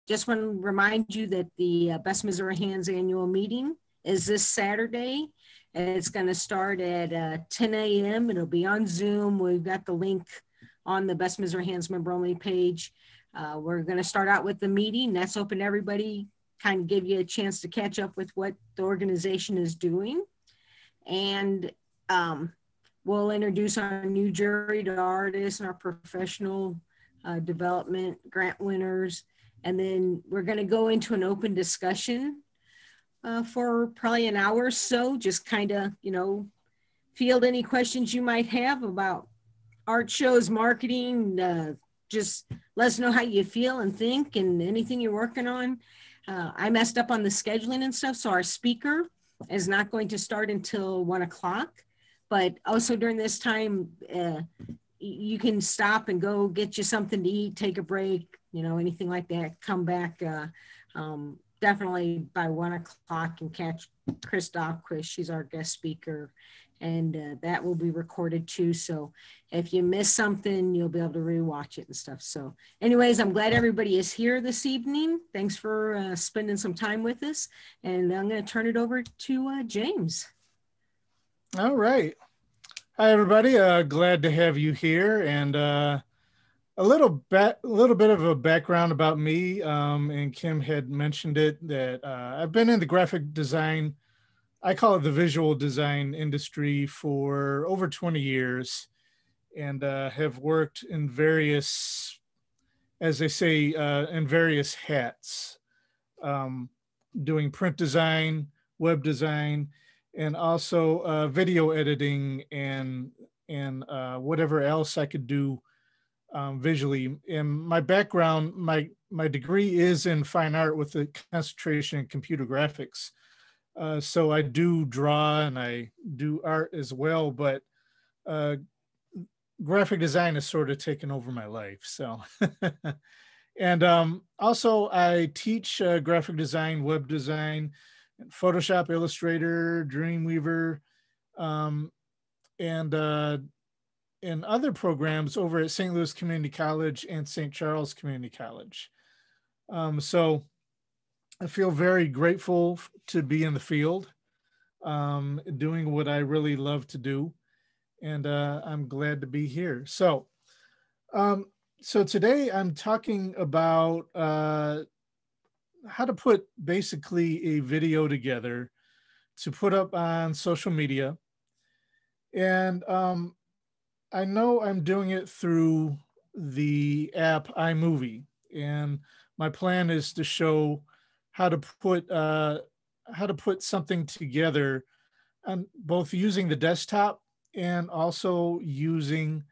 just want to remind you that the Best Missouri Hands annual meeting is this Saturday. And it's going to start at 10 a.m. It'll be on Zoom. We've got the link on the Best Missouri Hands member only page. We're going to start out with the meeting. That's open to everybody, kind of give you a chance to catch up with what the organization is doing. And we'll introduce our new jury to artists and our professional development grant winners. And then we're going to go into an open discussion for probably an hour or so, just kind of, field any questions you might have about art shows, marketing, just let us know how you feel and think and anything you're working on. I messed up on the scheduling and stuff, so our speaker is not going to start until 1 o'clock. But also during this time, you can stop and go get you something to eat, take a break, anything like that. Come back definitely by 1 o'clock and catch Chris Dahlquist. She's our guest speaker. And that will be recorded too. So if you miss something, you'll be able to rewatch it and stuff. So anyways, I'm glad everybody is here this evening. Thanks for spending some time with us. And I'm going to turn it over to James. All right. Hi, everybody. Glad to have you here. And a little bit of a background about me. And Kim had mentioned it, that I've been in the graphic design, I call it the visual design industry, for over 20 years, and have worked in various, as they say, in various hats, doing print design, web design, and also video editing and whatever else I could do visually. And my background, my degree is in fine art with a concentration in computer graphics. So I do draw and I do art as well, but graphic design has sort of taken over my life. So, and also I teach graphic design, web design, Photoshop, Illustrator, Dreamweaver, and other programs over at St. Louis Community College and St. Charles Community College. So I feel very grateful to be in the field, doing what I really love to do, and I'm glad to be here. So, so today I'm talking about how to put basically a video together to put up on social media, and I know I'm doing it through the app iMOVIE, and my plan is to show how to put something together, and both using the desktop and also using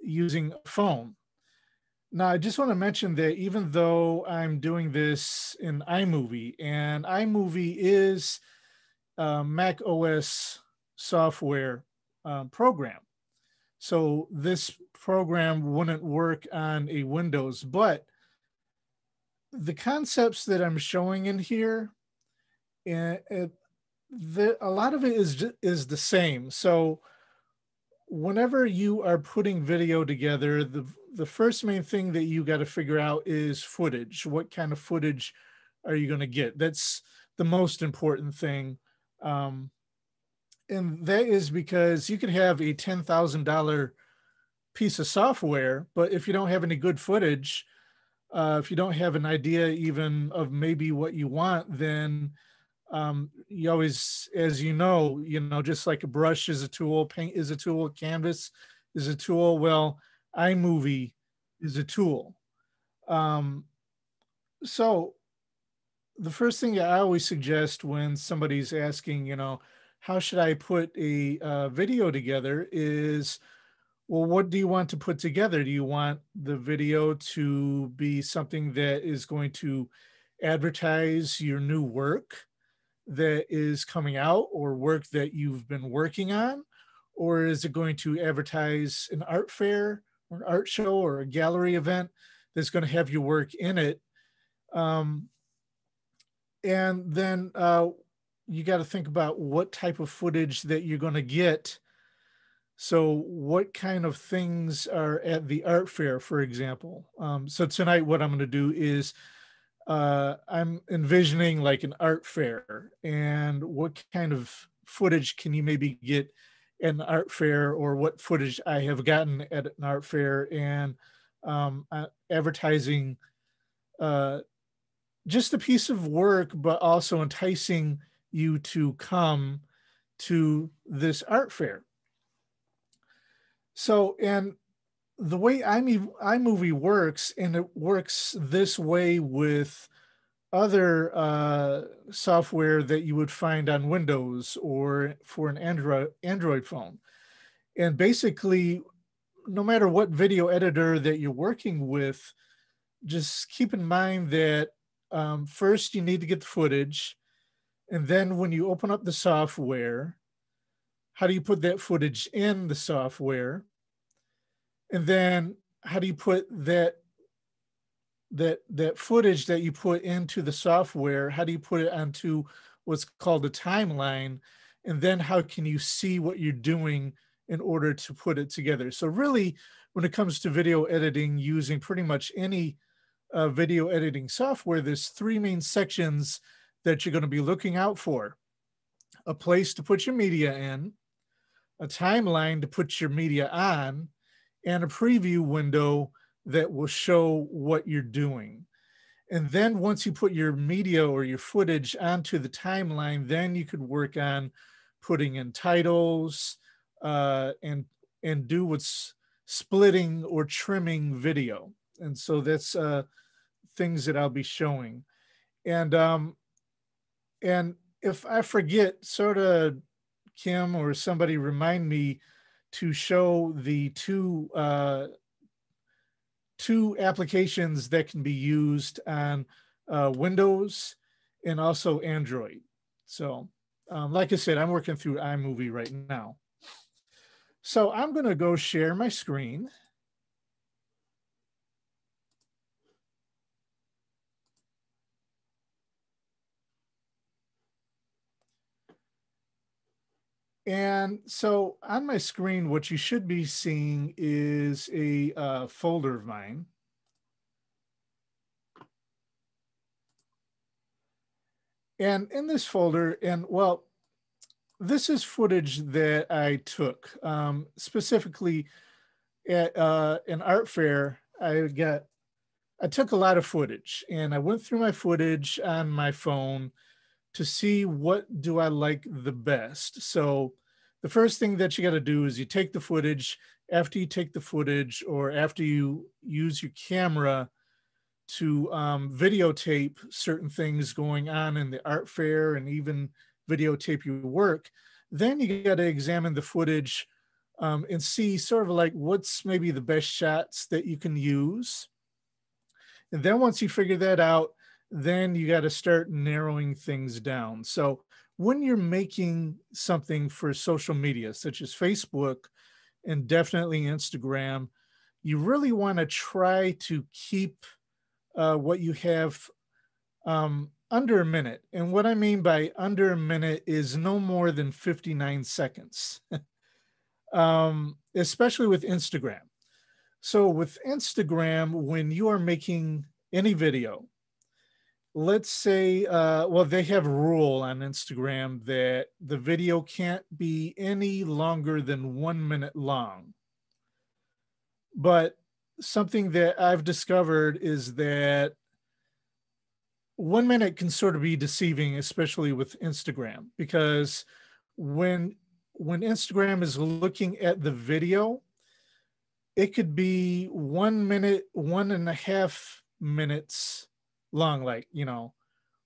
a phone. Now, I just want to mention that even though I'm doing this in iMOVIE, and iMOVIE is a Mac OS software program, so this program wouldn't work on a Windows, but the concepts that I'm showing in here, a lot of it is the same. So whenever you are putting video together, the first main thing that you got to figure out is footage. What kind of footage are you going to get? That's the most important thing. And that is because you could have a $10,000 piece of software, but if you don't have any good footage, if you don't have an idea even of maybe what you want, then you always, as you know, just like a brush is a tool, paint is a tool, canvas is a tool. Well, iMOVIE is a tool. So the first thing I always suggest when somebody's asking, how should I put a video together is, well, what do you want to put together? Do you want the video to be something that is going to advertise your new work that is coming out, or work that you've been working on? Or is it going to advertise an art fair or an art show or a gallery event that's going to have your work in it? And then you got to think about what type of footage that you're going to get. So what kind of things are at the art fair, for example? So tonight, what I'm going to do is I'm envisioning like an art fair, and what kind of footage can you maybe get at an art fair, or what footage I have gotten at an art fair, and advertising uh, just a piece of work, but also enticing you to come to this art fair. So, and the way iMovie works, and it works this way with other software that you would find on Windows or for an Android phone. And basically, no matter what video editor that you're working with, just keep in mind that first you need to get the footage. And then when you open up the software, how do you put that footage in the software? And then how do you put that footage that you put into the software, how do you put it onto what's called a timeline? And then how can you see what you're doing in order to put it together? So really, when it comes to video editing, using pretty much any video editing software, there's three main sections that you're going to be looking out for: a place to put your media in, a timeline to put your media on, and a preview window that will show what you're doing. And then once you put your media or your footage onto the timeline, then you could work on putting in titles and do what's splitting or trimming video. And so that's things that I'll be showing. And if I forget, sort of Kim or somebody remind me to show the two applications that can be used on Windows and also Android. So like I said, I'm working through iMovie right now. So I'm going to go share my screen. And so on my screen, what you should be seeing is a folder of mine. And in this folder, and well, this is footage that I took specifically at an art fair. I took a lot of footage, and I went through my footage on my phone to see what do I like the best. So the first thing that you got to do is you take the footage. After you take the footage, or after you use your camera to videotape certain things going on in the art fair and even videotape your work, then you got to examine the footage and see sort of like what's maybe the best shots that you can use. And then once you figure that out, then you got to start narrowing things down. So when you're making something for social media, such as Facebook and definitely Instagram, you really want to try to keep what you have under a minute. And what I mean by under a minute is no more than 59 seconds, especially with Instagram. So with Instagram, when you are making any video, let's say, well, they have a rule on Instagram that the video can't be any longer than 1 minute long. But something that I've discovered is that 1 minute can sort of be deceiving, especially with Instagram, because when Instagram is looking at the video, it could be 1 minute, 1.5 minutes long, like,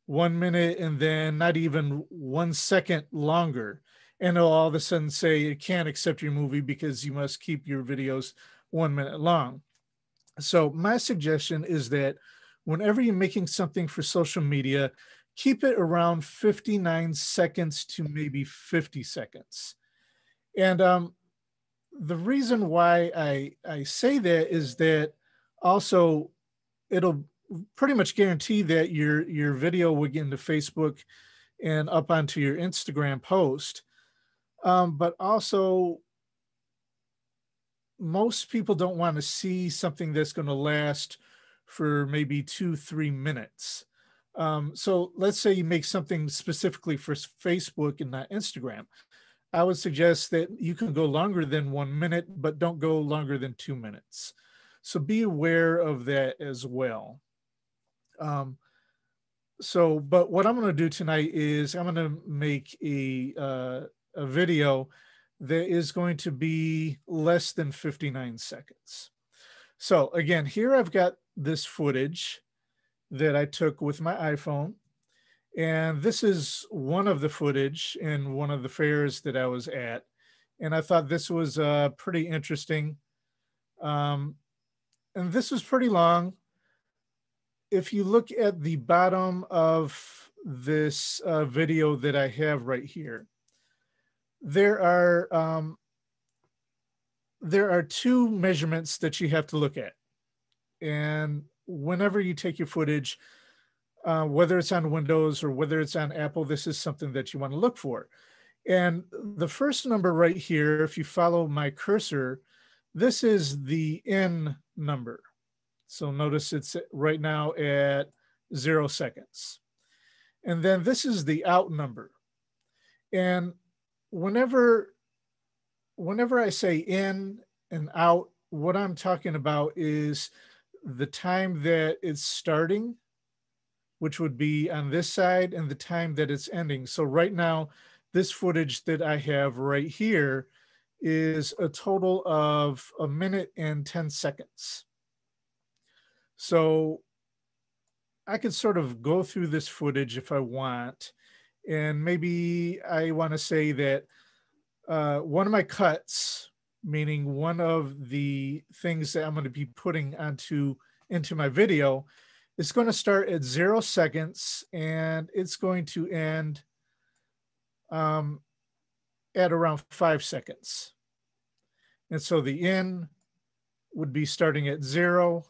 1 minute and then not even 1 second longer. And it'll all of a sudden say it can't accept your movie because you must keep your videos 1 minute long. So my suggestion is that whenever you're making something for social media, keep it around 59 seconds to maybe 50 seconds. And the reason why I say that is that also it'll pretty much guarantee that your video will get into Facebook and up onto your Instagram post. But also, most people don't want to see something that's going to last for maybe 2-3 minutes. So let's say you make something specifically for Facebook and not Instagram. I would suggest that you can go longer than 1 minute, but don't go longer than 2 minutes. So be aware of that as well. But what I'm going to do tonight is I'm going to make a video that is going to be less than 59 seconds. So again, here I've got this footage that I took with my iPhone. And this is one of the footage in one of the fairs that I was at. And I thought this was pretty interesting. And this was pretty long. If you look at the bottom of this video that I have right here, there are two measurements that you have to look at. And whenever you take your footage, whether it's on Windows or whether it's on Apple, this is something that you want to look for. And the first number right here, if you follow my cursor, this is the in number. So notice it's right now at 0 seconds. And then this is the out number. And whenever I say in and out, what I'm talking about is the time that it's starting, which would be on this side, and the time that it's ending. So right now, this footage that I have right here is a total of 1 minute and 10 seconds. So I could sort of go through this footage if I want. And maybe I want to say that one of my cuts, meaning one of the things that I'm going to be putting into my video, it's going to start at 0 seconds and it's going to end at around 5 seconds. And so the in would be starting at 0,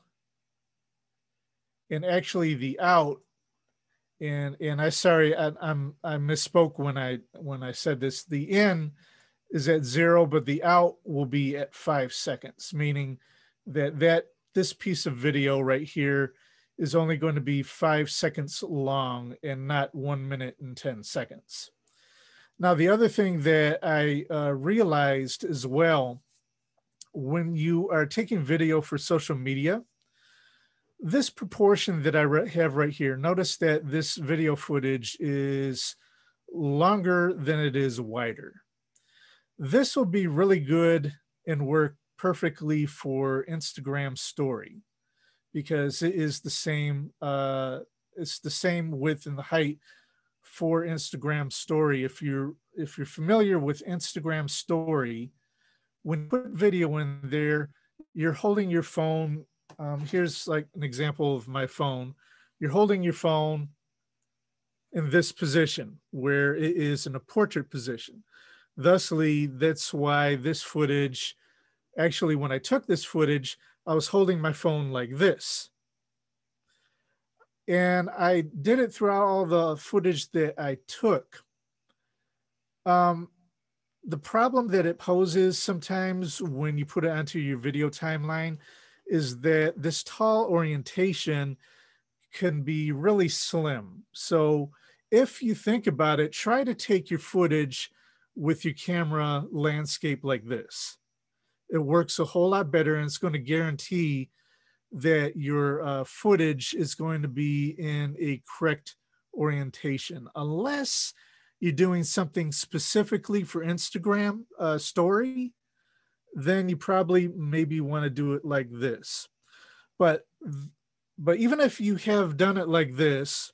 and actually the out, and I misspoke when I said this. The in is at 0, but the out will be at 5 seconds, meaning that this piece of video right here is only going to be 5 seconds long and not 1 minute and 10 seconds. Now, the other thing that I realized as well, when you are taking video for social media, this proportion that I have right here, notice that this video footage is longer than it is wider. This will be really good and work perfectly for Instagram story, because it is the same, it's the same width and the height for Instagram story. If you're familiar with Instagram story, when you put video in there, you're holding your phone. Here's like an example of my phone. You're holding your phone in this position where it is in a portrait position. Thusly, that's why this footage, actually, when I took this footage, I was holding my phone like this. And I did it throughout all the footage that I took. The problem that it poses sometimes when you put it onto your video timeline is that this tall orientation can be really slim. So if you think about it, try to take your footage with your camera landscape like this. It works a whole lot better, and it's going to guarantee that your footage is going to be in a correct orientation, unless you're doing something specifically for Instagram story, then you probably maybe want to do it like this. But even if you have done it like this,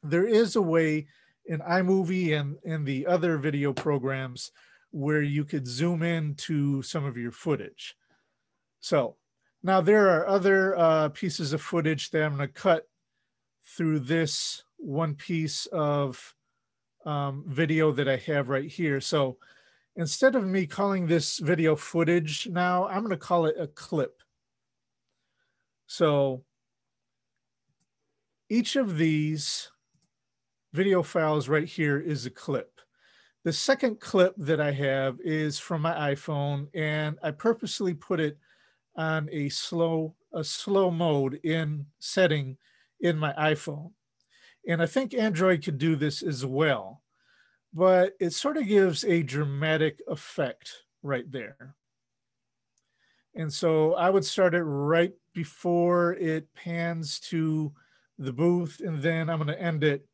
there is a way in iMOVIE and in the other video programs where you could zoom in to some of your footage. So now there are other pieces of footage that I'm going to cut through this one piece of video that I have right here. So instead of me calling this video footage now, I'm going to call it a clip. So each of these video files right here is a clip. The second clip that I have is from my iPhone, and I purposely put it on a slow mode in setting in my iPhone. And I think Android could do this as well, but it sort of gives a dramatic effect right there. And so I would start it right before it pans to the booth, and then I'm going to end it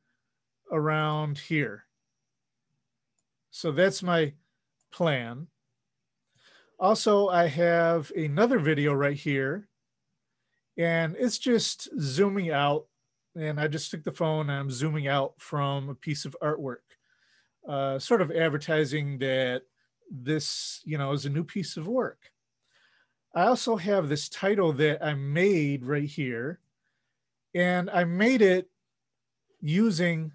around here. So that's my plan. Also, I have another video right here, and it's just zooming out. And I just took the phone and I'm zooming out from a piece of artwork, sort of advertising that this, is a new piece of work. I also have this title that I made right here, and I made it using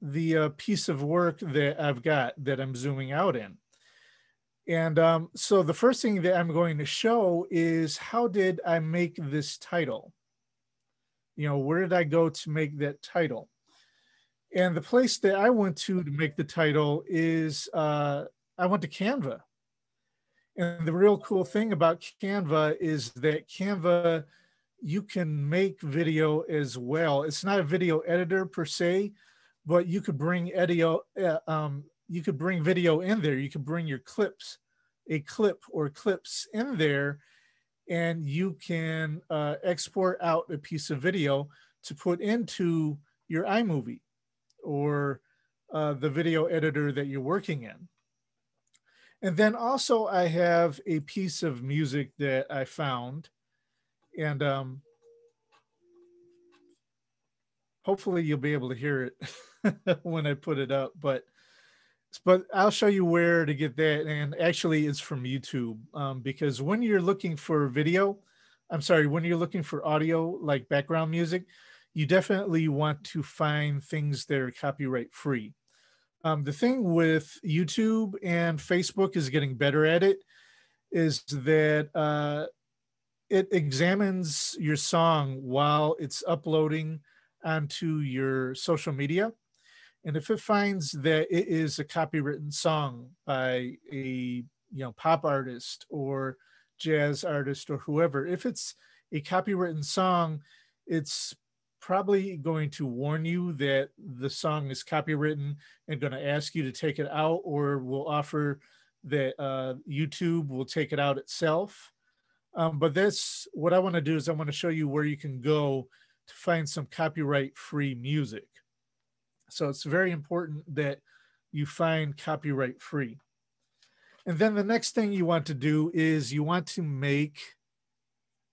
the piece of work that I've got that I'm zooming out in. And so the first thing that I'm going to show is, how did I make this title? Where did I go to make that title? And the place that I went to make the title is, I went to Canva. And the real cool thing about Canva is that Canva, you can make video as well. It's not a video editor per se, but you could bring video in there. You could bring your a clip or clips in there, and you can export out a piece of video to put into your iMOVIE or the video editor that you're working in. And then also I have a piece of music that I found, and hopefully you'll be able to hear it when I put it up, but I'll show you where to get that. And actually it's from YouTube, because when you're looking for when you're looking for audio, like background music, you definitely want to find things that are copyright free. The thing with YouTube and Facebook is getting better at it, is that it examines your song while it's uploading onto your social media. And if it finds that it is a copywritten song by a pop artist or jazz artist or whoever, if it's a copywritten song, it's probably going to warn you that the song is copywritten and going to ask you to take it out, or will offer that YouTube will take it out itself. But that's what I want to do, is I want to show you where you can go to find some copyright free music. So it's very important that you find copyright free. And then the next thing you want to do is you want to make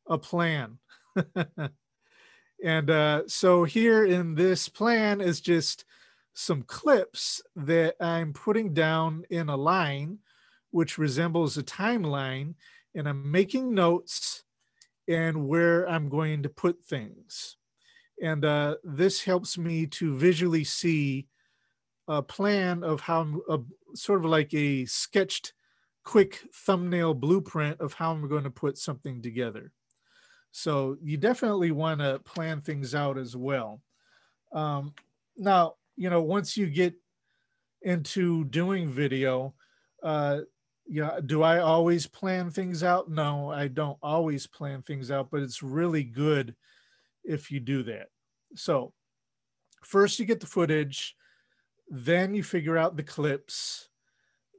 a plan. And so here in this plan is just some clips that I'm putting down in a line, which resembles a timeline, and I'm making notes and where I'm going to put things. And this helps me to visually see a plan of how, sort of like a sketched quick thumbnail blueprint of how I'm going to put something together. So you definitely want to plan things out as well. Now, once you get into doing video, do I always plan things out? No, I don't always plan things out, but it's really good if you do that. So first you get the footage, then you figure out the clips,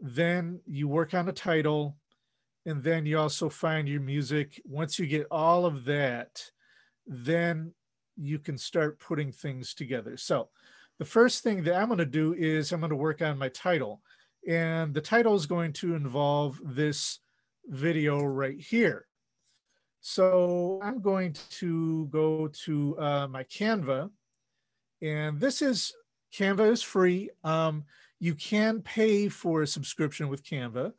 then you work on a title, and then you also find your music. Once you get all of that, then you can start putting things together. So the first thing that I'm going to do is I'm going to work on my title. And the title is going to involve this video right here. So I'm going to go to my Canva, and Canva is free. You can pay for a subscription with Canva,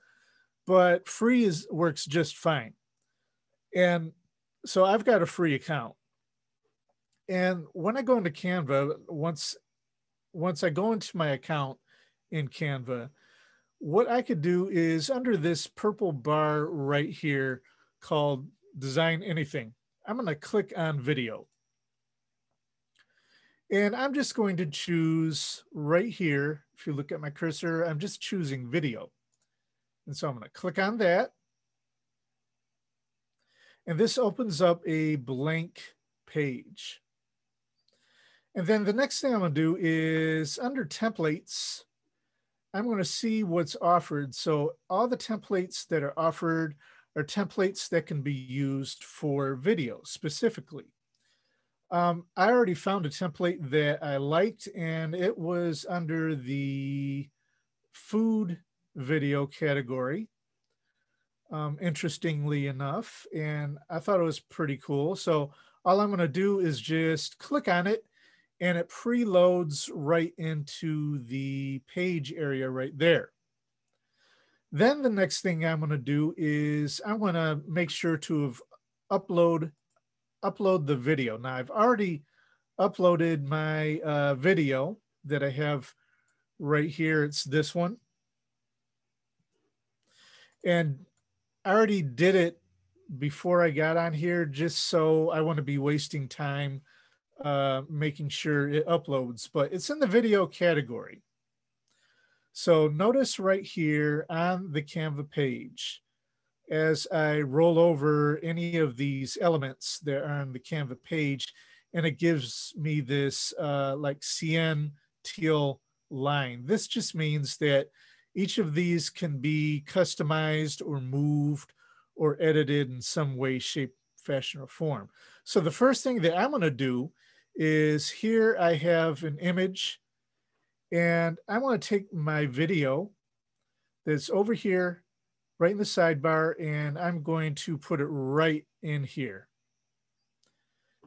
but free works just fine. And so I've got a free account. And when I go into Canva, once I go into my account in Canva, what I could do is, under this purple bar right here called Design Anything, I'm going to click on video. And I'm just going to choose right here. If you look at my cursor, I'm just choosing video. And so I'm going to click on that. And this opens up a blank page. And then the next thing I'm going to do is under templates, I'm going to see what's offered. So all the templates that are offered are templates that can be used for video specifically. I already found a template that I liked, and it was under the food video category, interestingly enough, and I thought it was pretty cool. So all I'm going to do is just click on it, and it preloads right into the page area right there. Then the next thing I'm going to do is I'm going to make sure to have upload the video. Now I've already uploaded my video that I have right here. It's this one. And I already did it before I got on here, just so I want to be wasting time making sure it uploads, but it's in the video category. So notice right here on the Canva page, as I roll over any of these elements that are on the Canva page, and it gives me this like CN teal line. This just means that each of these can be customized or moved or edited in some way, shape, fashion, or form. So the first thing that I'm going to do is here I have an image, and I want to take my video that's over here right in the sidebar, and I'm going to put it right in here.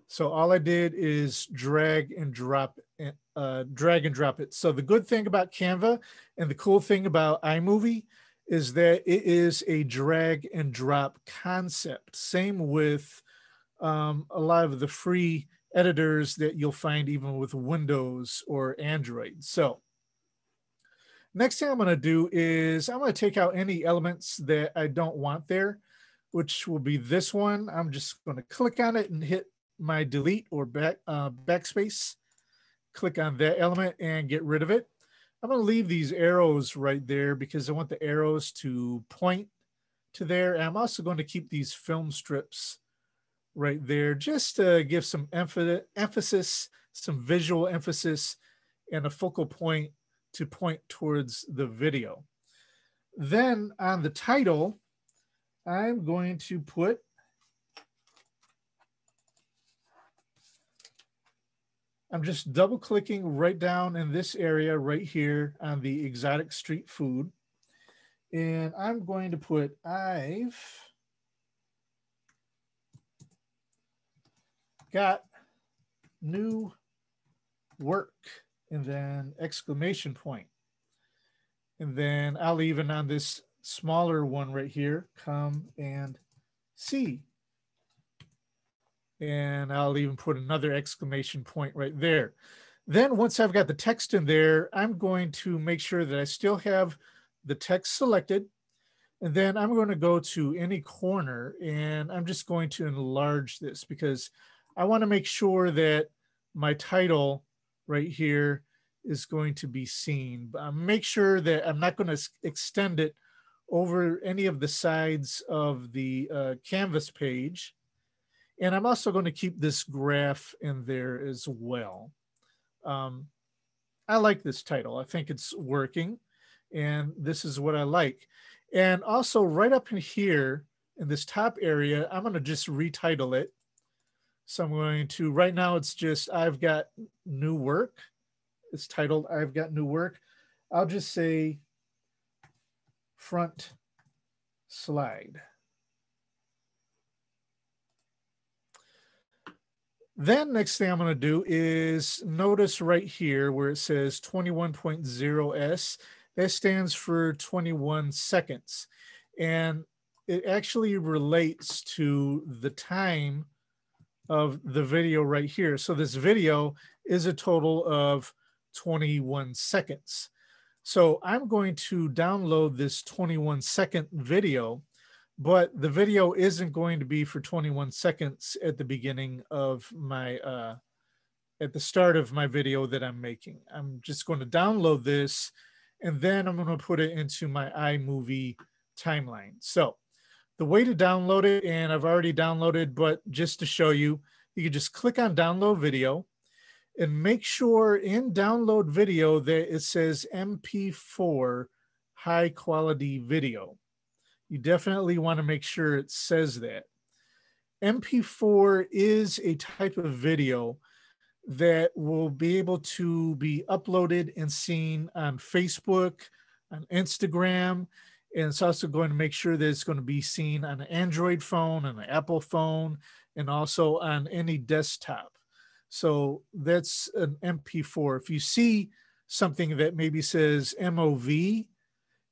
So all I did is drag and drop it. So the good thing about Canva and the cool thing about iMOVIE is that it is a drag and drop concept. Same with a lot of the free editors that you'll find even with Windows or Android. So next thing I'm going to do is I'm going to take out any elements that I don't want there, which will be this one. I'm just going to click on it and hit my delete or backspace. Click on that element and get rid of it. I'm going to leave these arrows right there because I want the arrows to point to there. And I'm also going to keep these film strips right there just to give some emphasis, some visual emphasis, and a focal point to point towards the video. Then on the title, I'm going to put I'm just double clicking right down in this area right here on the exotic street food. And I'm going to put I've got new work, and then exclamation point. And then I'll even on this smaller one right here, come and see. And I'll even put another exclamation point right there. Then once I've got the text in there, I'm going to make sure that I still have the text selected. And then I'm going to go to any corner, and I'm just going to enlarge this because I want to make sure that my title right here is going to be seen. But make sure that I'm not going to extend it over any of the sides of the Canvas page. And I'm also going to keep this graph in there as well. I like this title. I think it's working, and this is what I like. And also right up in here in this top area, I'm going to just retitle it. So I'm going to, right now it's just, I've got new work. It's titled, I've got new work. I'll just say front slide. Then next thing I'm going to do is notice right here where it says 21.0S, that stands for 21 seconds. And it actually relates to the time of the video right here. So this video is a total of 21 seconds. So I'm going to download this 21-second video, but the video isn't going to be for 21 seconds at the beginning of my, at the start of my video that I'm making. I'm just going to download this, and then I'm going to put it into my iMOVIE timeline. So the way to download it, and I've already downloaded, but just to show you, you can just click on download video, and make sure in download video that it says MP4 high quality video. You definitely want to make sure it says that. MP4 is a type of video that will be able to be uploaded and seen on Facebook, on Instagram, and it's also going to make sure that it's going to be seen on an Android phone, and an Apple phone, and also on any desktop. So that's an MP4. If you see something that maybe says MOV,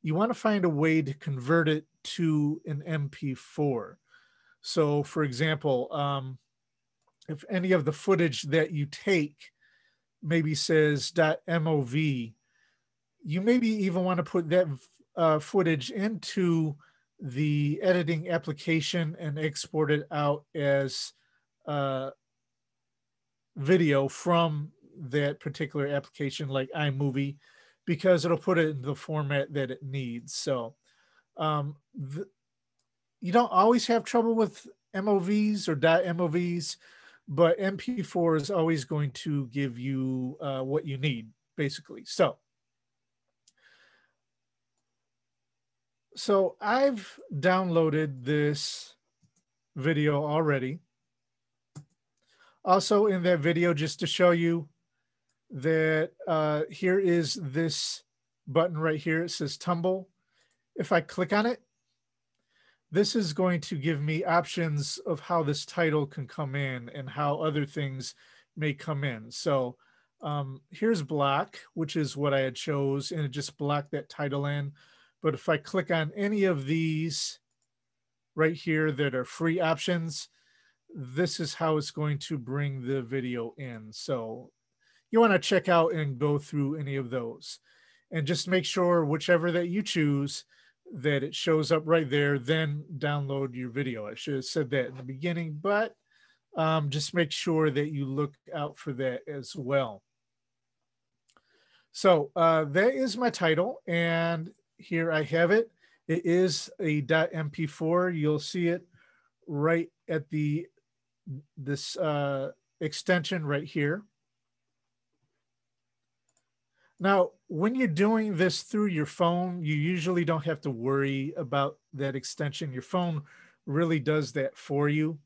you want to find a way to convert it to an MP4. So for example, if any of the footage that you take maybe says .mov, you maybe even want to put that footage into the editing application and export it out as video from that particular application like iMOVIE, because it'll put it in the format that it needs. So you don't always have trouble with MOVs or .MOVs, but MP4 is always going to give you what you need, basically. So I've downloaded this video already. Also in that video, just to show you that here is this button right here. It says Tumble. If I click on it, this is going to give me options of how this title can come in and how other things may come in. So here's block, which is what I had chose, and it just blocked that title in. But if I click on any of these right here that are free options, this is how it's going to bring the video in. So you want to check out and go through any of those, and just make sure whichever that you choose that it shows up right there, then download your video. I should have said that in the beginning, but just make sure that you look out for that as well. So that is my title, and here I have it. It is a .mp4. You'll see it right at this extension right here. Now, when you're doing this through your phone, you usually don't have to worry about that extension. Your phone really does that for you.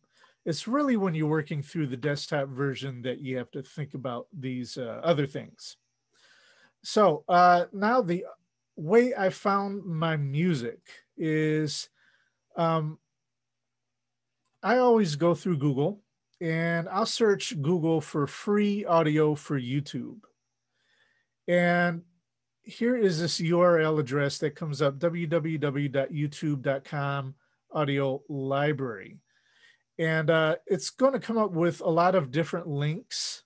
It's really when you're working through the desktop version that you have to think about these other things. So now the way I found my music is I always go through Google, and I'll search Google for free audio for YouTube. And here is this URL address that comes up, www.youtube.com audio library. And it's going to come up with a lot of different links.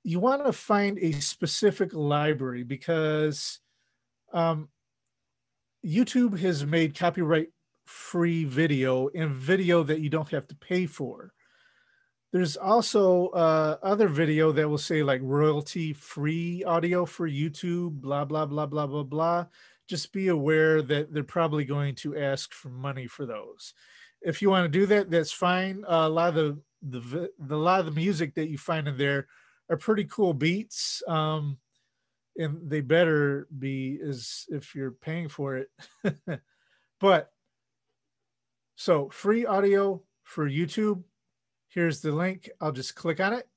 You want to find a specific library because YouTube has made copyright free video and video that you don't have to pay for. There's also other video that will say like royalty free audio for YouTube, blah, blah, blah, blah, blah, blah. Just be aware that they're probably going to ask for money for those. If you want to do that, that's fine. A lot of the music that you find in there are pretty cool beats. And they better be as if you're paying for it. But so free audio for YouTube. Here's the link. I'll just click on it.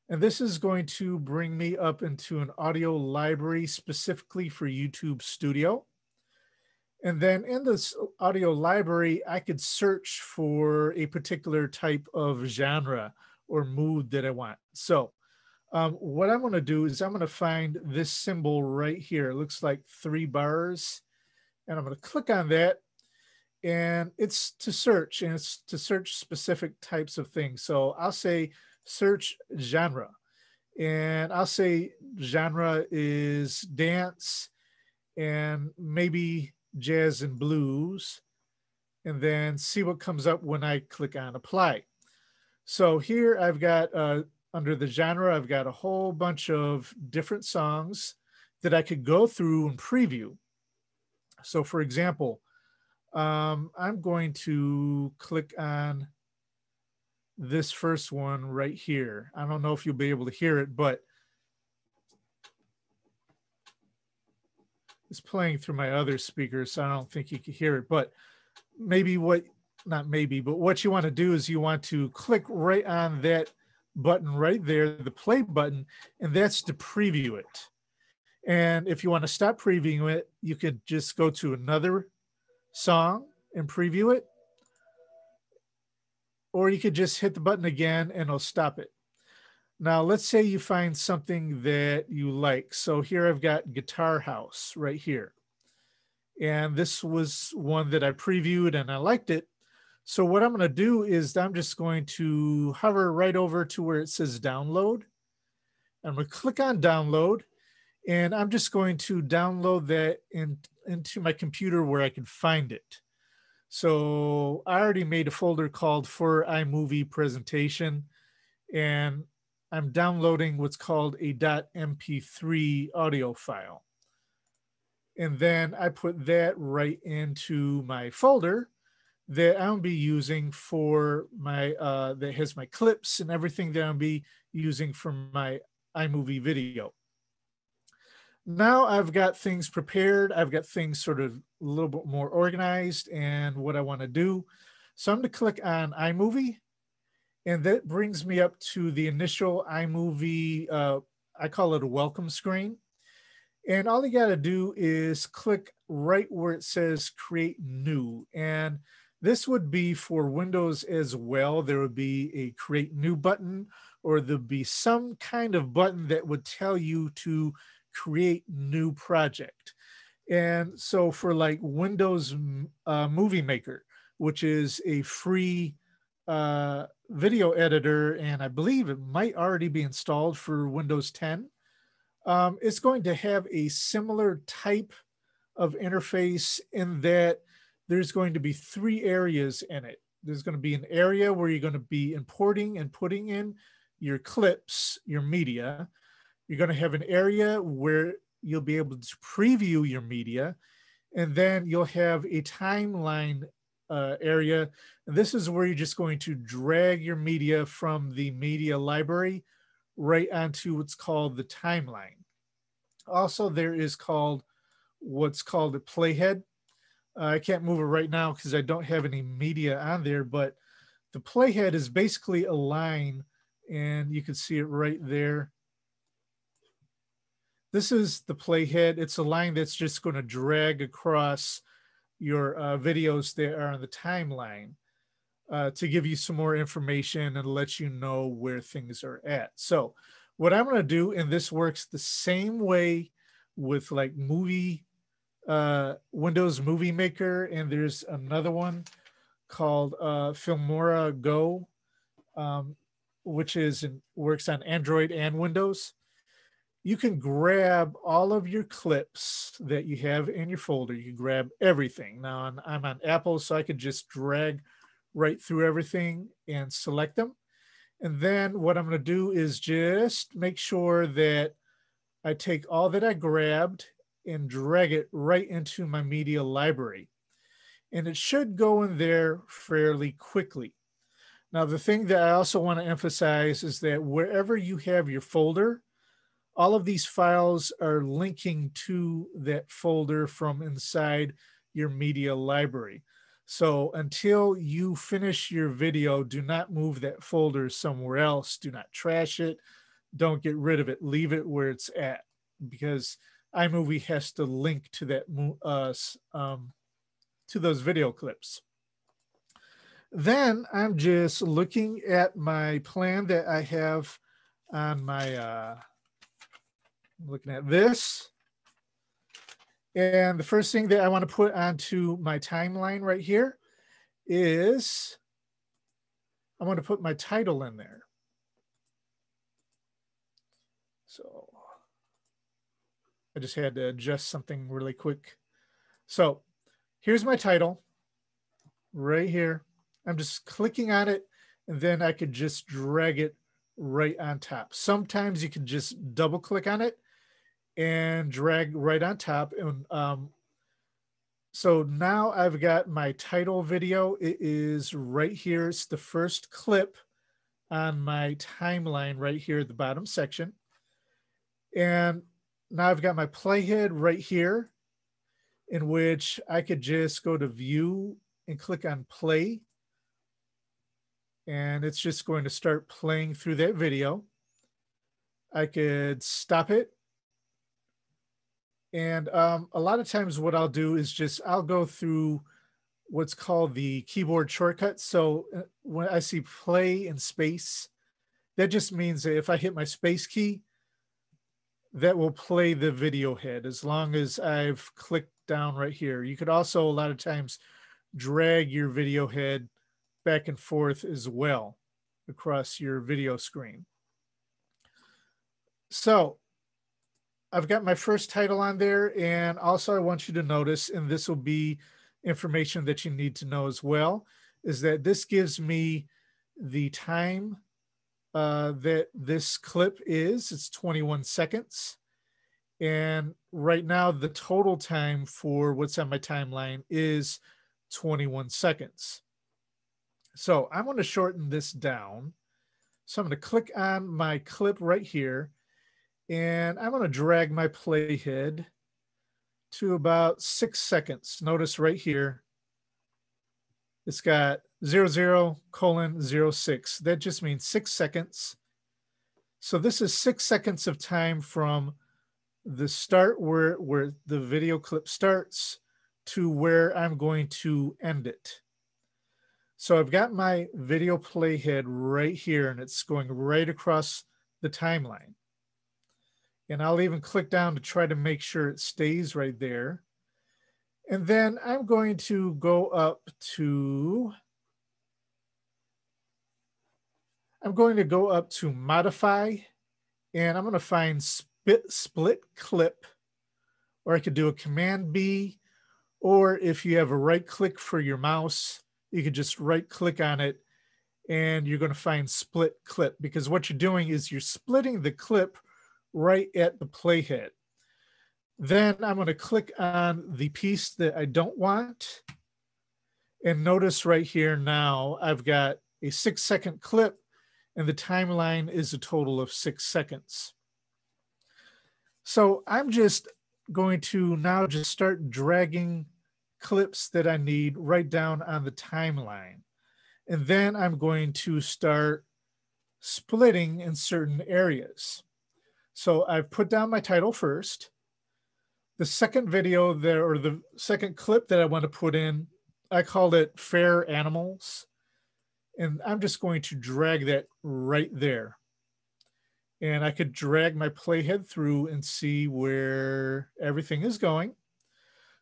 And this is going to bring me up into an audio library specifically for YouTube Studio. And then in this audio library, I could search for a particular type of genre or mood that I want. So what I'm going to do is I'm going to find this symbol right here. It looks like 3 bars. And I'm going to click on that. And it's to search, and it's to search specific types of things. So I'll say search genre, and I'll say genre is dance and maybe jazz and blues, and then see what comes up when I click on apply. So here I've got under the genre, I've got a whole bunch of different songs that I could go through and preview. So for example, I'm going to click on this first one right here. I don't know if you'll be able to hear it, but it's playing through my other speakers, so I don't think you can hear it. But maybe not maybe, but what you want to do is you want to click right on that button right there, the play button, and that's to preview it. And if you want to stop previewing it, you could just go to another song and preview it. Or you could just hit the button again and it'll stop it. Now, let's say you find something that you like. So here I've got Guitar House right here. And this was one that I previewed and I liked it. So what I'm going to do is I'm just going to hover right over to where it says download. I'm going to click on download, and I'm just going to download that into my computer where I can find it. So I already made a folder called for iMOVIE presentation, and I'm downloading what's called a .mp3 audio file. And then I put that right into my folder that I'll be using for my, that has my clips and everything that I'll be using for my iMOVIE video. Now I've got things prepared. I've got things sort of a little bit more organized and what I want to do. So I'm going to click on iMOVIE, and that brings me up to the initial iMOVIE, I call it a welcome screen. And all you got to do is click right where it says create new. And this would be for Windows as well. There would be a create new button, or there'll be some kind of button that would tell you to create new project. And so for like Windows Movie Maker, which is a free video editor, and I believe it might already be installed for Windows 10, it's going to have a similar type of interface in that there's going to be 3 areas in it. There's going to be an area where you're going to be importing and putting in your clips, your media. You're going to have an area where you'll be able to preview your media, and then you'll have a timeline area. And this is where you're just going to drag your media from the media library right onto what's called the timeline. Also, there is what's called a playhead. I can't move it right now because I don't have any media on there, but the playhead is basically a line, and you can see it right there. This is the playhead. It's a line that's just going to drag across your videos that are on the timeline to give you some more information and let you know where things are at. So what I'm going to do, and this works the same way with like Windows Movie Maker, and there's another one called Filmora Go, which works on Android and Windows. You can grab all of your clips that you have in your folder. You can grab everything. Now I'm on Apple, so I could just drag right through everything and select them. And then what I'm going to do is just make sure that I take all that I grabbed and drag it right into my media library. And it should go in there fairly quickly. Now, the thing that I also want to emphasize is that wherever you have your folder, all of these files are linking to that folder from inside your media library. So until you finish your video, do not move that folder somewhere else. Do not trash it. Don't get rid of it. Leave it where it's at, because iMOVIE has to link to that to those video clips. Then I'm just looking at my plan that I have on my looking at this. And the first thing that I want to put onto my timeline right here is I want to put my title in there. So I just had to adjust something really quick. So here's my title right here. I'm just clicking on it, and then I could just drag it right on top. Sometimes you can just double click on it and drag right on top. And so now I've got my title video. It is right here. It's the first clip on my timeline right here at the bottom section. And now I've got my playhead right here, in which I could just go to view and click on play. And it's just going to start playing through that video. I could stop it. And a lot of times what I'll do is just, I'll go through what's called the keyboard shortcut. So when I see play and space, that just means that if I hit my space key, that will play the video head as long as I've clicked down right here. You could also a lot of times drag your video head back and forth as well across your video screen. So I've got my first title on there, and also I want you to notice, and this will be information that you need to know as well, is that this gives me the time that this clip is. It's 21 seconds. And right now, the total time for what's on my timeline is 21 seconds. So I'm going to shorten this down. So I'm going to click on my clip right here, and I'm going to drag my playhead to about 6 seconds. Notice right here, it's got 00:06. That just means 6 seconds. So this is 6 seconds of time from the start where the video clip starts to where I'm going to end it. So I've got my video playhead right here, and it's going right across the timeline. And I'll even click down to try to make sure it stays right there. And then I'm going to go up to, modify, and I'm going to find split clip, or I could do a Command B, or if you have a right click for your mouse, you could just right click on it and you're going to find split clip, because what you're doing is you're splitting the clip right at the playhead. Then I'm going to click on the piece that I don't want. And notice right here now, I've got a 6 second clip, and the timeline is a total of 6 seconds. So I'm just going to now just start dragging clips that I need right down on the timeline. And then I'm going to start splitting in certain areas. So I've put down my title first. The second video there, or the second clip that I want to put in, I called it Fair Animals. And I'm just going to drag that right there. And I could drag my playhead through and see where everything is going.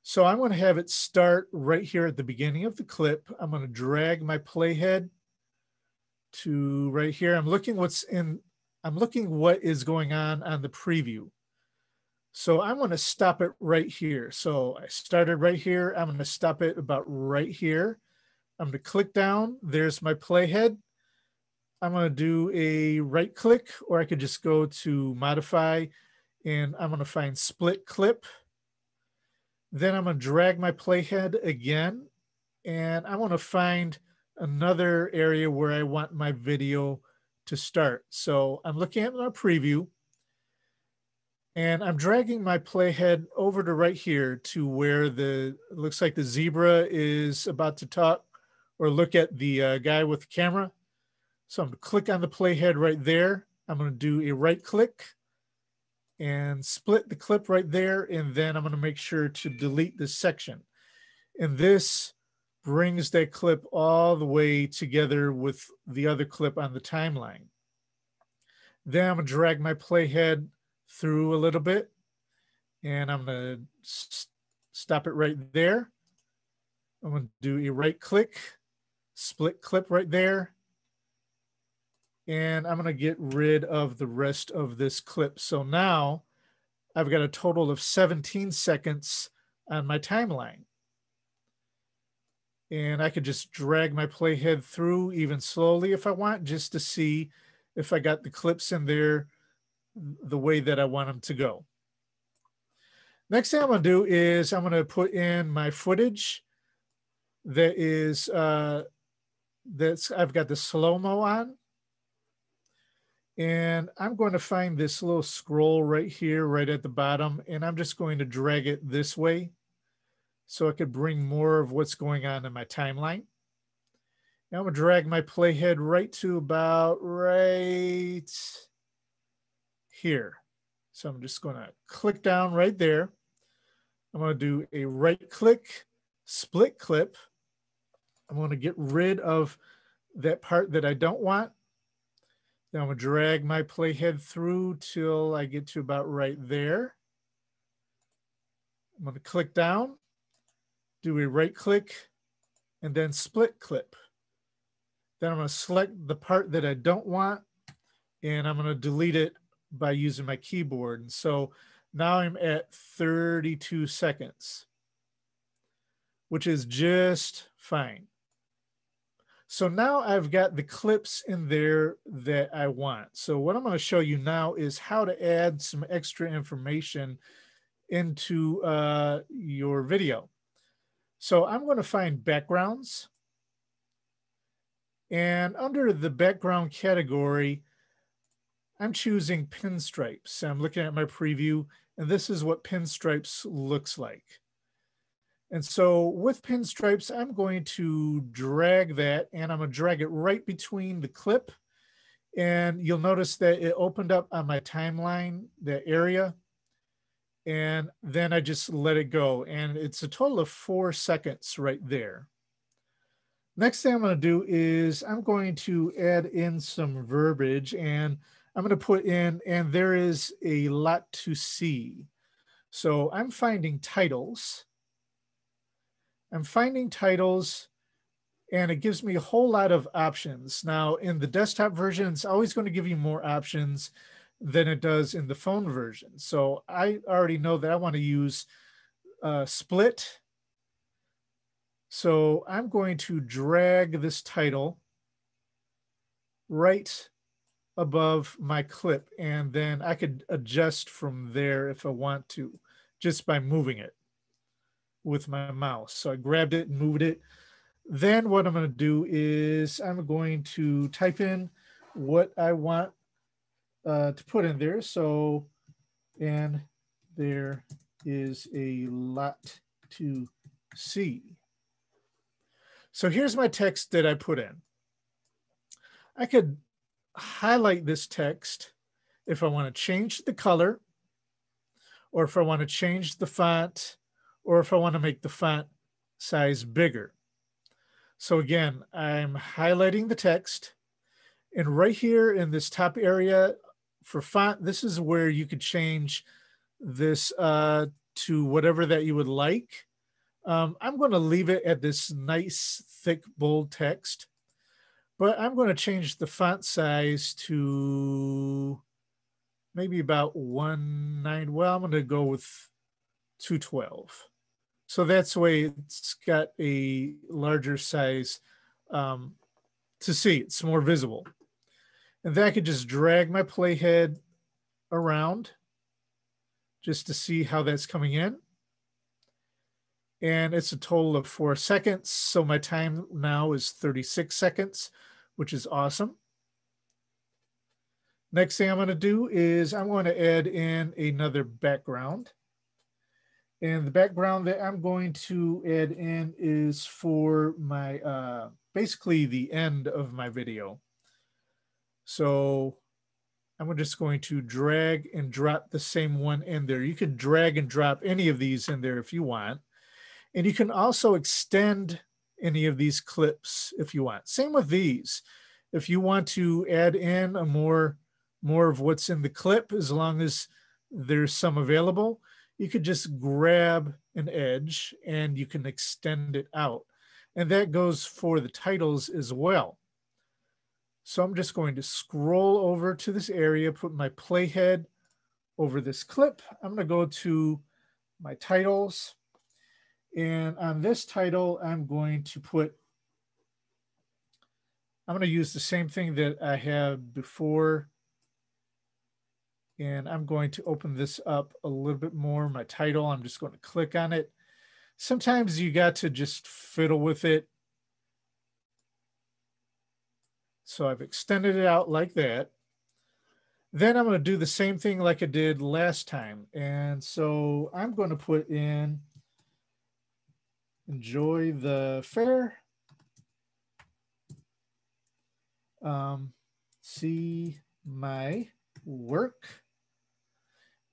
So I'm going to have it start right here at the beginning of the clip. I'm going to drag my playhead to right here. I'm looking what is going on the preview. So I'm going to stop it right here. So I started right here. I'm going to stop it about right here. I'm going to click down. There's my playhead. I'm going to do a right click, or I could just go to modify, and I'm going to find split clip. Then I'm going to drag my playhead again, and I want to find another area where I want my video to start. So I'm looking at my preview, and I'm dragging my playhead over to right here to where it looks like the zebra is about to talk or look at the guy with the camera. So I'm going to click on the playhead right there. I'm going to do a right click and split the clip right there. And then I'm going to make sure to delete this section. And this brings that clip all the way together with the other clip on the timeline. Then I'm going to drag my playhead through a little bit, and I'm going to stop it right there. I'm going to do a right click, split clip right there, and I'm going to get rid of the rest of this clip. So now I've got a total of 17 seconds on my timeline. And I could just drag my playhead through even slowly if I want, just to see if I got the clips in there the way that I want them to go. Next thing I'm going to do is I'm going to put in my footage that is, I've got the slow-mo on. And I'm going to find this little scroll right here, right at the bottom, and I'm just going to drag it this way so I could bring more of what's going on in my timeline. Now I'm going to drag my playhead right to about right here. So I'm just going to click down right there. I'm going to do a right click, split clip. I'm going to get rid of that part that I don't want. Then I'm going to drag my playhead through till I get to about right there. I'm going to click down, do a right click, and then split clip. Then I'm going to select the part that I don't want, and I'm going to delete it by using my keyboard. And so now I'm at 32 seconds, which is just fine. So now I've got the clips in there that I want. So what I'm going to show you now is how to add some extra information into your video. So I'm going to find backgrounds. And under the background category, I'm choosing pinstripes. I'm looking at my preview, and this is what pinstripes looks like. And so with pinstripes, I'm going to drag that, and I'm going to drag it right between the clip. And you'll notice that it opened up on my timeline, that area. And then I just let it go. And it's a total of 4 seconds right there. Next thing I'm going to do is I'm going to add in some verbiage, and I'm going to put in, and there is a lot to see. So I'm finding titles. I'm finding titles, and it gives me a whole lot of options. Now, in the desktop version, it's always going to give you more options than it does in the phone version. So I already know that I want to use split. So I'm going to drag this title right above my clip, and then I could adjust from there if I want to, just by moving it with my mouse. So I grabbed it and moved it. Then what I'm going to do is I'm going to type in what I want to put in there. So, and there is a lot to see. So here's my text that I put in. I could highlight this text if I want to change the color, or if I want to change the font, or if I want to make the font size bigger. So again, I'm highlighting the text, and right here in this top area for font, this is where you could change this to whatever that you would like. I'm going to leave it at this nice, thick, bold text, but I'm going to change the font size to maybe about 1.9. Well, I'm going to go with 212. So that's the way it's got a larger size to see. It's more visible. And then I could just drag my playhead around just to see how that's coming in. And it's a total of 4 seconds. So my time now is 36 seconds, which is awesome. Next thing I'm going to do is I'm going to add in another background. And the background that I'm going to add in is for my, basically the end of my video. So I'm just going to drag and drop the same one in there. You can drag and drop any of these in there if you want. And you can also extend any of these clips if you want. Same with these. If you want to add in a more of what's in the clip, as long as there's some available, you could just grab an edge and you can extend it out. And that goes for the titles as well. So I'm just going to scroll over to this area, put my playhead over this clip. I'm going to go to my titles. And on this title, I'm going to use the same thing that I had before. And I'm going to open this up a little bit more. My title, I'm just going to click on it. Sometimes you got to just fiddle with it. So I've extended it out like that. Then I'm going to do the same thing like I did last time. And so I'm going to put in enjoy the fair. See my work.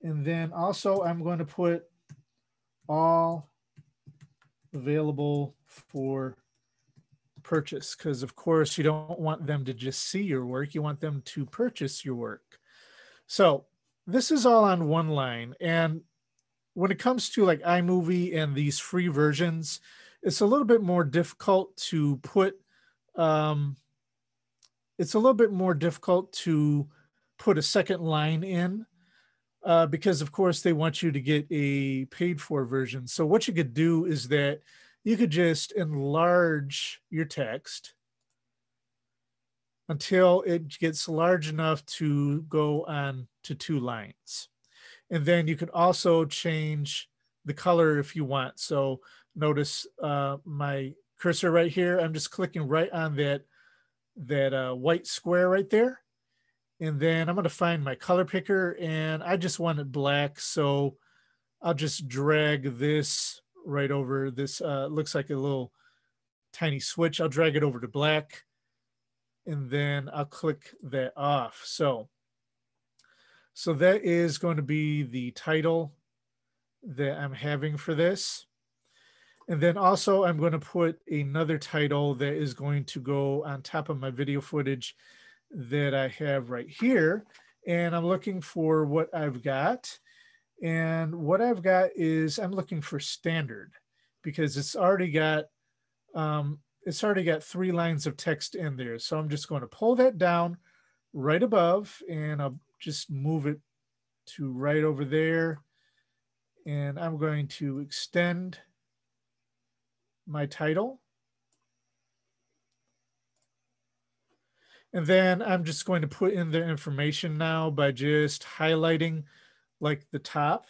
And then also I'm going to put all available for purchase, because of course you don't want them to just see your work. You want them to purchase your work. So this is all on one line. And when it comes to like iMovie and these free versions, it's a little bit more difficult to put it's a little bit more difficult to put a second line in because of course they want you to get a paid for version. So what you could do is that you could just enlarge your text until it gets large enough to go on to 2 lines. And then you can also change the color if you want. So notice my cursor right here. I'm just clicking right on that white square right there. And then I'm going to find my color picker, and I just want it black. So I'll just drag this right over this. Looks like a little tiny switch. I'll drag it over to black, and then I'll click that off. So that is going to be the title that I'm having for this. And then also I'm going to put another title that is going to go on top of my video footage that I have right here. And I'm looking for what I've got. And what I've got is I'm looking for standard, because it's already got 3 lines of text in there. So I'm just going to pull that down right above, and I'll just move it to right over there. And I'm going to extend my title. And then I'm just going to put in the information now by just highlighting like the top.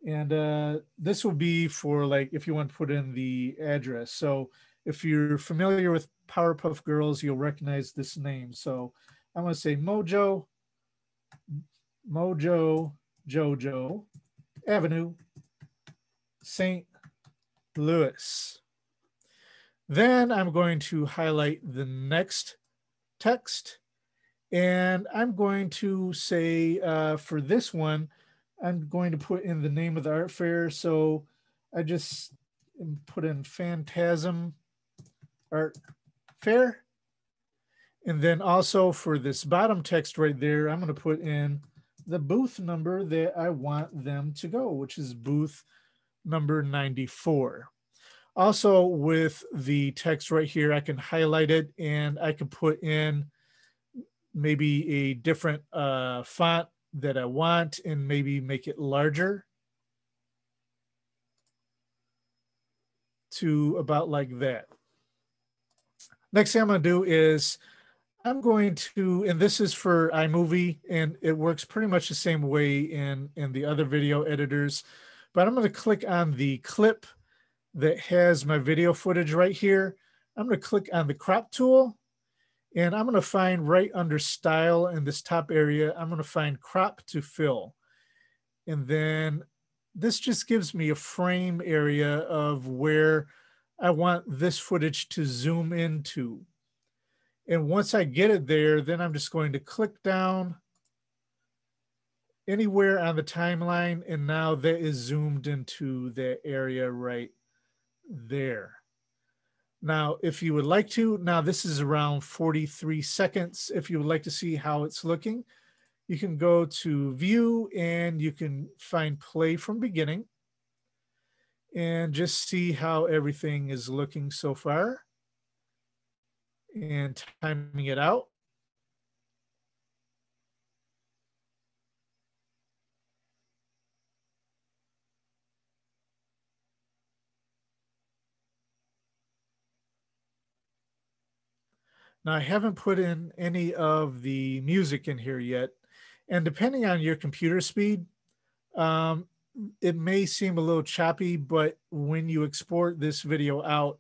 And this will be for like if you want to put in the address. So if you're familiar with Powerpuff Girls, you'll recognize this name. So I'm going to say Mojo Jojo Avenue, St. Louis. Then I'm going to highlight the next text, and I'm going to say for this one, I'm going to put in the name of the art fair. So I just put in Phantasm Art Fair. And then also for this bottom text right there, I'm going to put in the booth number that I want them to go, which is booth number 94. Also with the text right here, I can highlight it and I can put in maybe a different font that I want and maybe make it larger to about like that. Next thing I'm going to do is I'm going to, and this is for iMovie, and it works pretty much the same way in the other video editors, but I'm going to click on the clip that has my video footage right here. I'm going to click on the crop tool, and I'm going to find right under style in this top area, I'm going to find crop to fill. And then this just gives me a frame area of where I want this footage to zoom into. And once I get it there, then I'm just going to click down anywhere on the timeline. And now that is zoomed into that area right there. Now, if you would like to, now this is around 43 seconds. If you would like to see how it's looking, you can go to view and you can find play from beginning and just see how everything is looking so far and timing it out. Now, I haven't put in any of the music in here yet. And depending on your computer speed, it may seem a little choppy, but when you export this video out,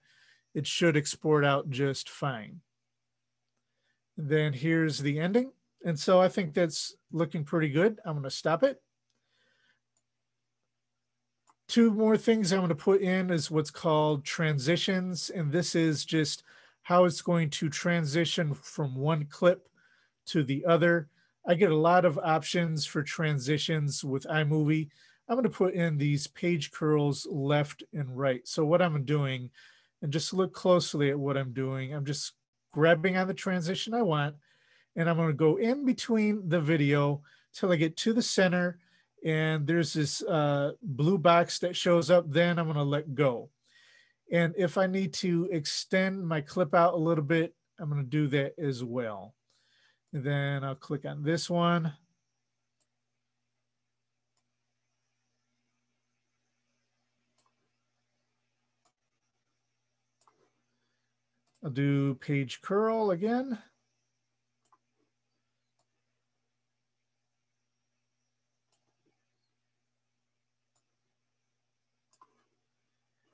it should export out just fine. Then here's the ending. And so I think that's looking pretty good. I'm going to stop it. Two more things I'm going to put in is what's called transitions. And this is just how it's going to transition from one clip to the other. I get a lot of options for transitions with iMovie. I'm going to put in these page curls left and right. So what I'm doing, and just look closely at what I'm doing, I'm just grabbing on the transition I want, and I'm going to go in between the video till I get to the center, and there's this blue box that shows up. Then I'm going to let go. And if I need to extend my clip out a little bit, I'm going to do that as well. And then I'll click on this one. I'll do page curl again.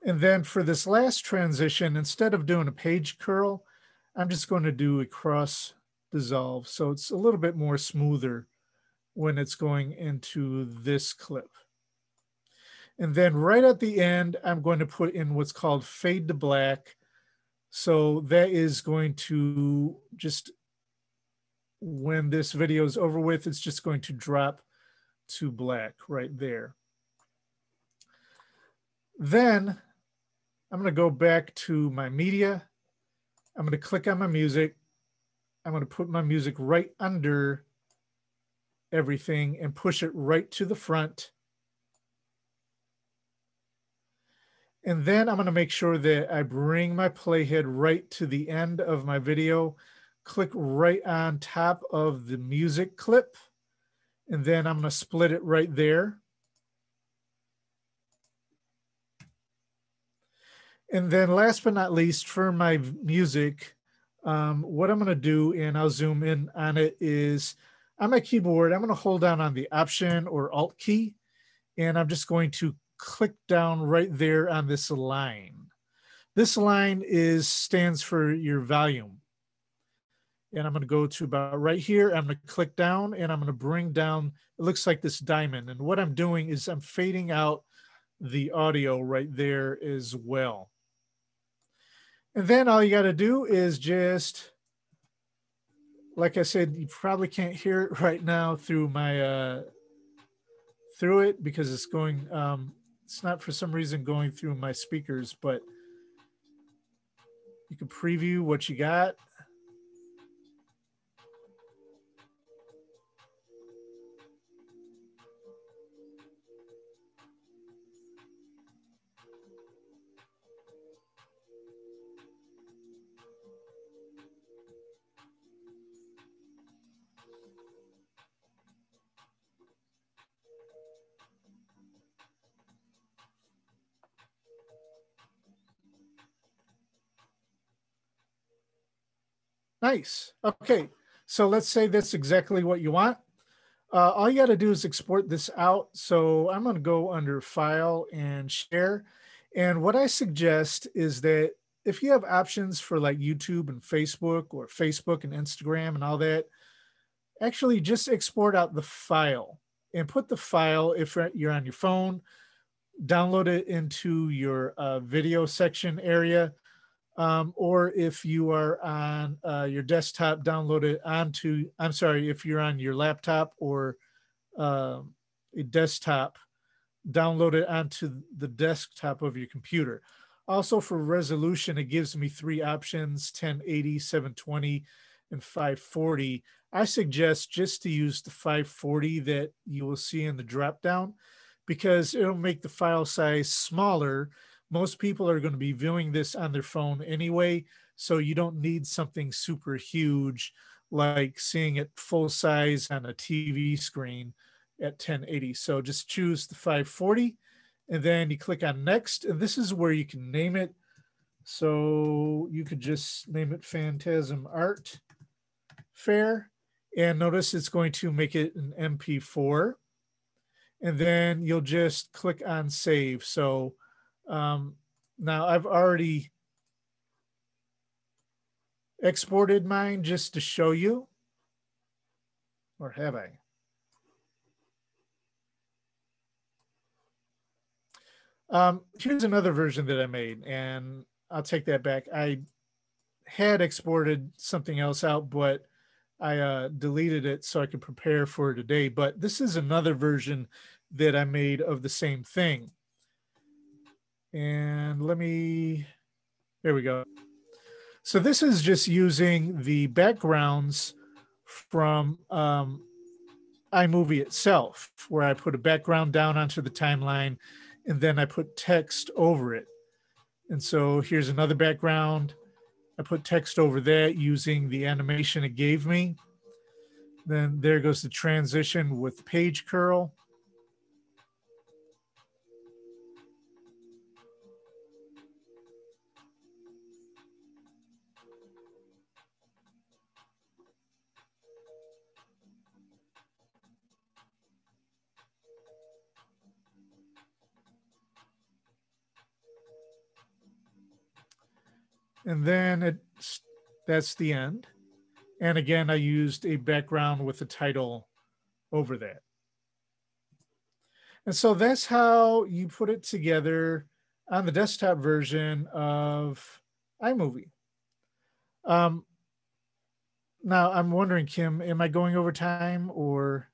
And then for this last transition, instead of doing a page curl, I'm just going to do a cross dissolve. So it's a little bit more smoother when it's going into this clip. And then right at the end, I'm going to put in what's called fade to black. So that is going to just, when this video is over with, it's just going to drop to black right there. Then I'm going to go back to my media. I'm going to click on my music. I'm going to put my music right under everything and push it right to the front. And then I'm going to make sure that I bring my playhead right to the end of my video, click right on top of the music clip, and then I'm going to split it right there. And then last but not least, for my music, what I'm going to do, and I'll zoom in on it, is on my keyboard, I'm going to hold down on the Option or Alt key, and I'm just going to click down right there on this line. This line stands for your volume. And I'm going to go to about right here. I'm going to click down and I'm going to bring down, it looks like this diamond. And what I'm doing is I'm fading out the audio right there as well. And then all you got to do is just, like I said, you probably can't hear it right now through my, through it because it's going, it's not for some reason going through my speakers, but you can preview what you got. Nice. Okay. So let's say that's exactly what you want. All you got to do is export this out. So I'm going to go under File and Share. And what I suggest is that if you have options for like YouTube and Facebook or Facebook and Instagram and all that, actually just export out the file and put the file, if you're on your phone, download it into your video section area. Or if you are on your desktop, download it onto, I'm sorry, if you're on your laptop or a desktop, download it onto the desktop of your computer. Also for resolution, it gives me three options, 1080, 720, and 540. I suggest just to use the 540 that you will see in the drop down because it'll make the file size smaller. Most people are going to be viewing this on their phone anyway, so you don't need something super huge like seeing it full size on a TV screen at 1080. So just choose the 540 and then you click on next, and this is where you can name it. So you could just name it Phantasm Art Fair, and notice it's going to make it an MP4, and then you'll just click on save. So now I've already exported mine just to show you. Or have I? Here's another version that I made, and I'll take that back. I had exported something else out, but I deleted it so I could prepare for today. But this is another version that I made of the same thing. And there we go. So this is just using the backgrounds from iMOVIE itself, where I put a background down onto the timeline and then I put text over it. And so here's another background. I put text over that using the animation it gave me. Then there goes the transition with page curl. And then that's the end. And again, I used a background with a title over that. And so that's how you put it together on the desktop version of iMOVIE. Now I'm wondering, Kim, am I going over time or?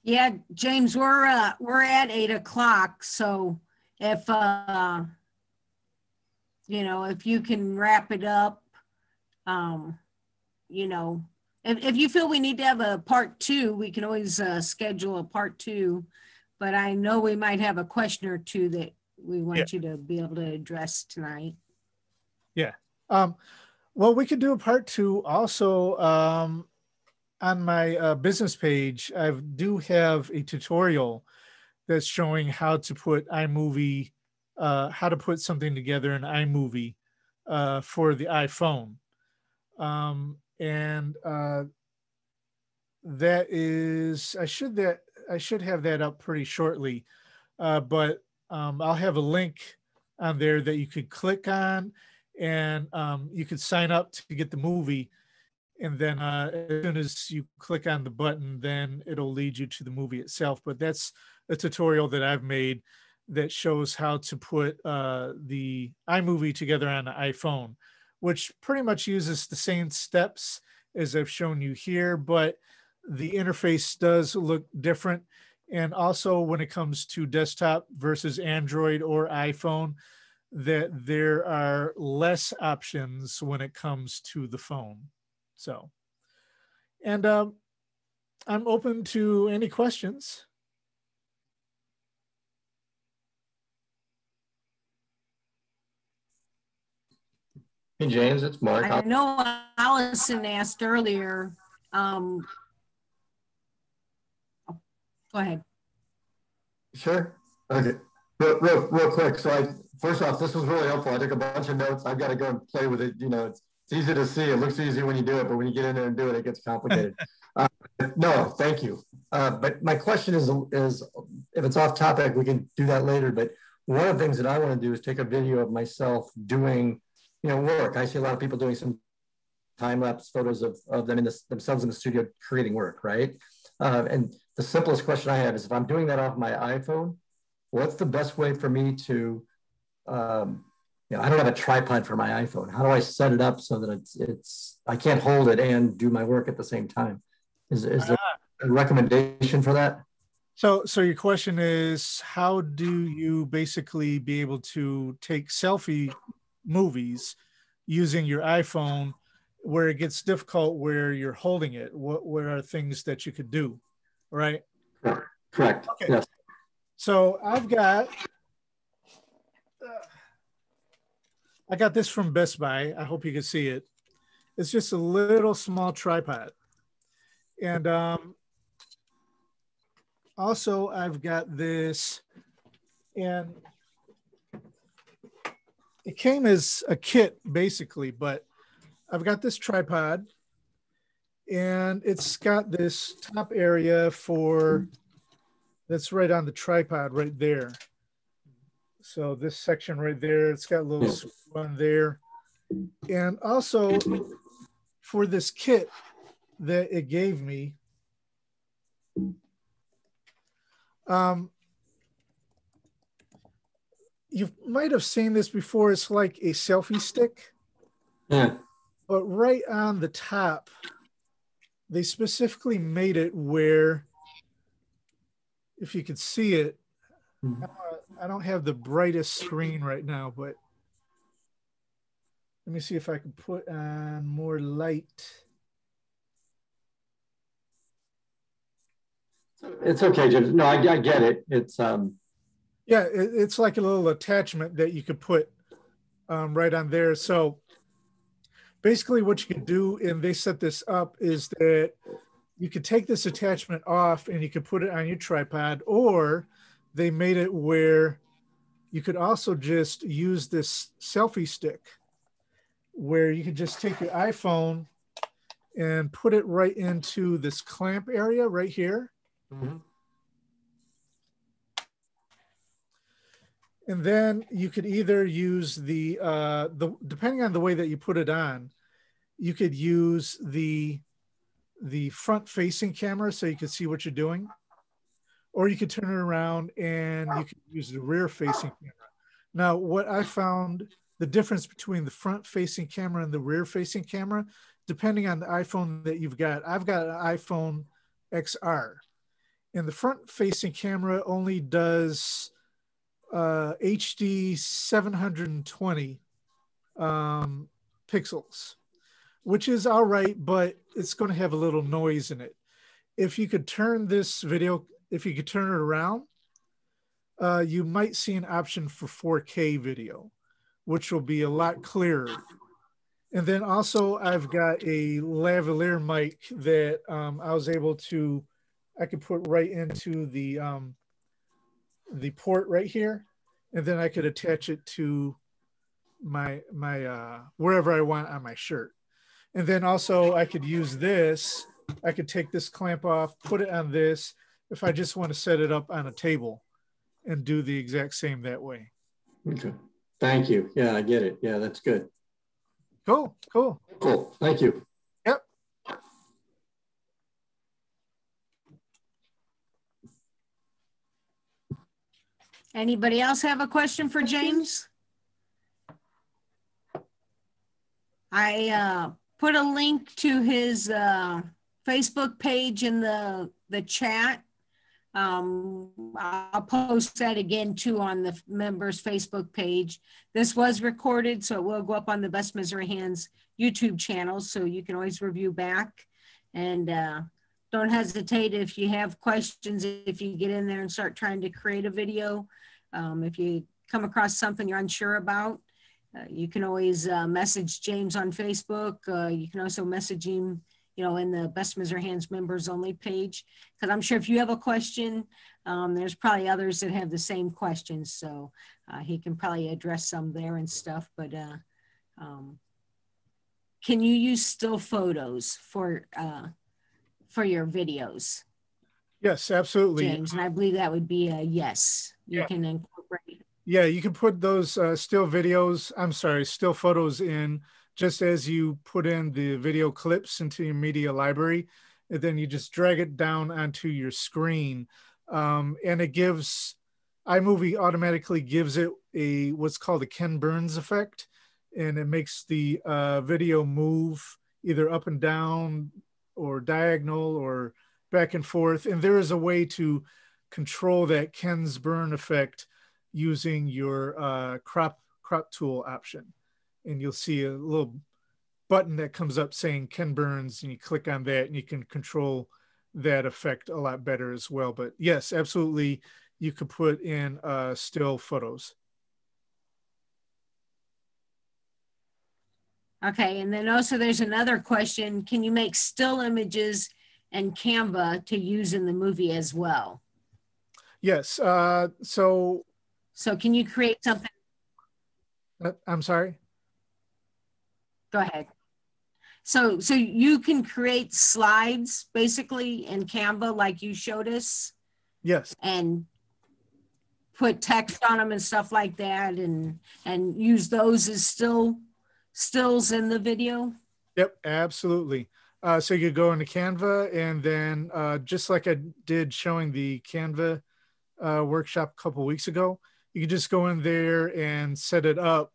Yeah, James, we're at 8 o'clock. So if if you can wrap it up, if you feel we need to have a part 2, we can always schedule a part 2. But I know we might have a question or two that we want you to be able to address tonight. Yeah. Well, we could do a part 2 also. On my business page, I do have a tutorial that's showing how to put iMOVIE, how to put something together in iMOVIE for the iPhone. That is, I should have that up pretty shortly, but I'll have a link on there that you could click on, and you could sign up to get the movie. And then as soon as you click on the button, then it'll lead you to the movie itself. But that's a tutorial that I've made that shows how to put the iMOVIE together on an iPhone, which pretty much uses the same steps as I've shown you here, but the interface does look different. And also when it comes to desktop versus Android or iPhone, that there are less options when it comes to the phone. So, and I'm open to any questions. Hey, James, it's Mark. I know Allison asked earlier. Go ahead. Sure. Okay. Real quick. So first off, this was really helpful. I took a bunch of notes. I've got to go and play with it. It's easy to see. It looks easy when you do it, but when you get in there and do it, it gets complicated. No, thank you. But my question is, if it's off topic, we can do that later. But one of the things that I want to do is take a video of myself doing, work. I see a lot of people doing some time-lapse photos of them themselves in the studio creating work, right? And the simplest question I have is, if I'm doing that off my iPhone, what's the best way for me to, I don't have a tripod for my iPhone. How do I set it up so that I can't hold it and do my work at the same time? Is there a recommendation for that? So your question is, how do you basically be able to take selfie movies using your iPhone where it gets difficult where you're holding it? What are things that you could do, right? Correct. Okay. Yes. So I got this from Best Buy. I hope you can see it. It's just a little small tripod. And also I've got this, and it came as a kit basically, but I've got this tripod, and it's got this top area that's right on the tripod right there. So this section right there, it's got a little screw on there. And also for this kit that it gave me, you might have seen this before. It's like a selfie stick. Yeah. But right on the top, they specifically made it where, if you could see it, I don't have the brightest screen right now, but let me see if I can put on more light. It's okay, James. No, I get it. It's Yeah, it's like a little attachment that you could put right on there. So basically what you could do, and they set this up, is that you could take this attachment off and you could put it on your tripod, or they made it where you could also just use this selfie stick where you could just take your iPhone and put it right into this clamp area right here. mm-hmm. And then you could either use the depending on the way that you put it on, you could use the front facing camera so you could see what you're doing, or you could turn it around and you could use the rear facing camera. Now, what I found, the difference between the front facing camera and the rear facing camera, depending on the iPhone that you've got, I've got an iPhone XR, and the front facing camera only does HD 720 pixels, which is all right, but it's going to have a little noise in it. If you could turn this video, if you could turn it around, you might see an option for 4K video, which will be a lot clearer. And then also I've got a lavalier mic that I was able to, I could put right into the port right here, and then I could attach it to my wherever I want on my shirt. And then also I could use this, I could take this clamp off, put it on this, if I just want to set it up on a table and do the exact same that way. Okay. Thank you. Yeah, I get it. Yeah, that's good. Cool. Cool. Thank you. Yep. Anybody else have a question for James? I put a link to his Facebook page in the chat. I'll post that again too on the members Facebook page. This was recorded, so it will go up on the Best Missouri Hands YouTube channel, so you can always review back. And don't hesitate if you have questions, if you get in there and start trying to create a video. If you come across something you're unsure about, you can always message James on Facebook. You can also message him, in the Best Missouri Hands members only page, because I'm sure if you have a question, there's probably others that have the same questions. So he can probably address some there and stuff. But can you use still photos for your videos? Yes, absolutely. James, and I believe that would be a yes. You can incorporate. Yeah, you can put those still photos in, just as you put in the video clips into your media library, and then you just drag it down onto your screen. And it gives, iMOVIE automatically gives it what's called a Ken Burns effect. And it makes the video move either up and down or diagonal or back and forth. And there is a way to control that Ken's Burn effect using your crop tool option. And you'll see a little button that comes up saying Ken Burns, and you click on that and you can control that effect a lot better as well. But yes, absolutely, you could put in still photos. Okay, and then also there's another question. Can you make still images and Canva to use in the movie as well? Yes, so can you create something? I'm sorry? Go ahead. So you can create slides basically in Canva like you showed us? Yes. And put text on them and stuff like that, and use those as still stills in the video? Yep, absolutely. So you go into Canva, and then just like I did showing the Canva workshop a couple weeks ago, you can just go in there and set it up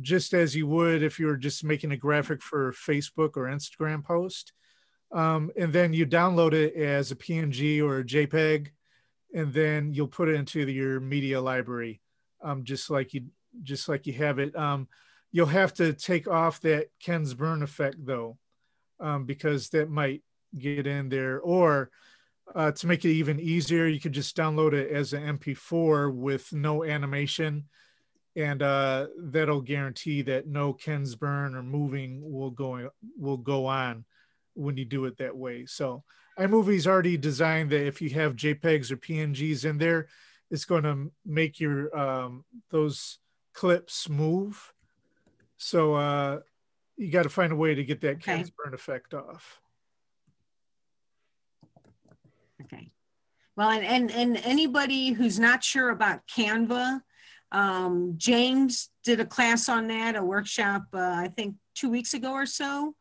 just as you would if you were just making a graphic for Facebook or Instagram post. And then you download it as a PNG or a JPEG, and then you'll put it into your media library, just like you have it. You'll have to take off that Ken's burn effect though, because that might get in there. Or to make it even easier, you could just download it as an MP4 with no animation, and that'll guarantee that no Ken's burn or moving will go on when you do it that way. So iMovie's already designed that if you have JPEGs or PNGs in there, it's going to make your those clips move. So you got to find a way to get that Ken's burn effect off. Okay. Well, and anybody who's not sure about Canva, James did a class on that, a workshop, I think 2 weeks ago or so.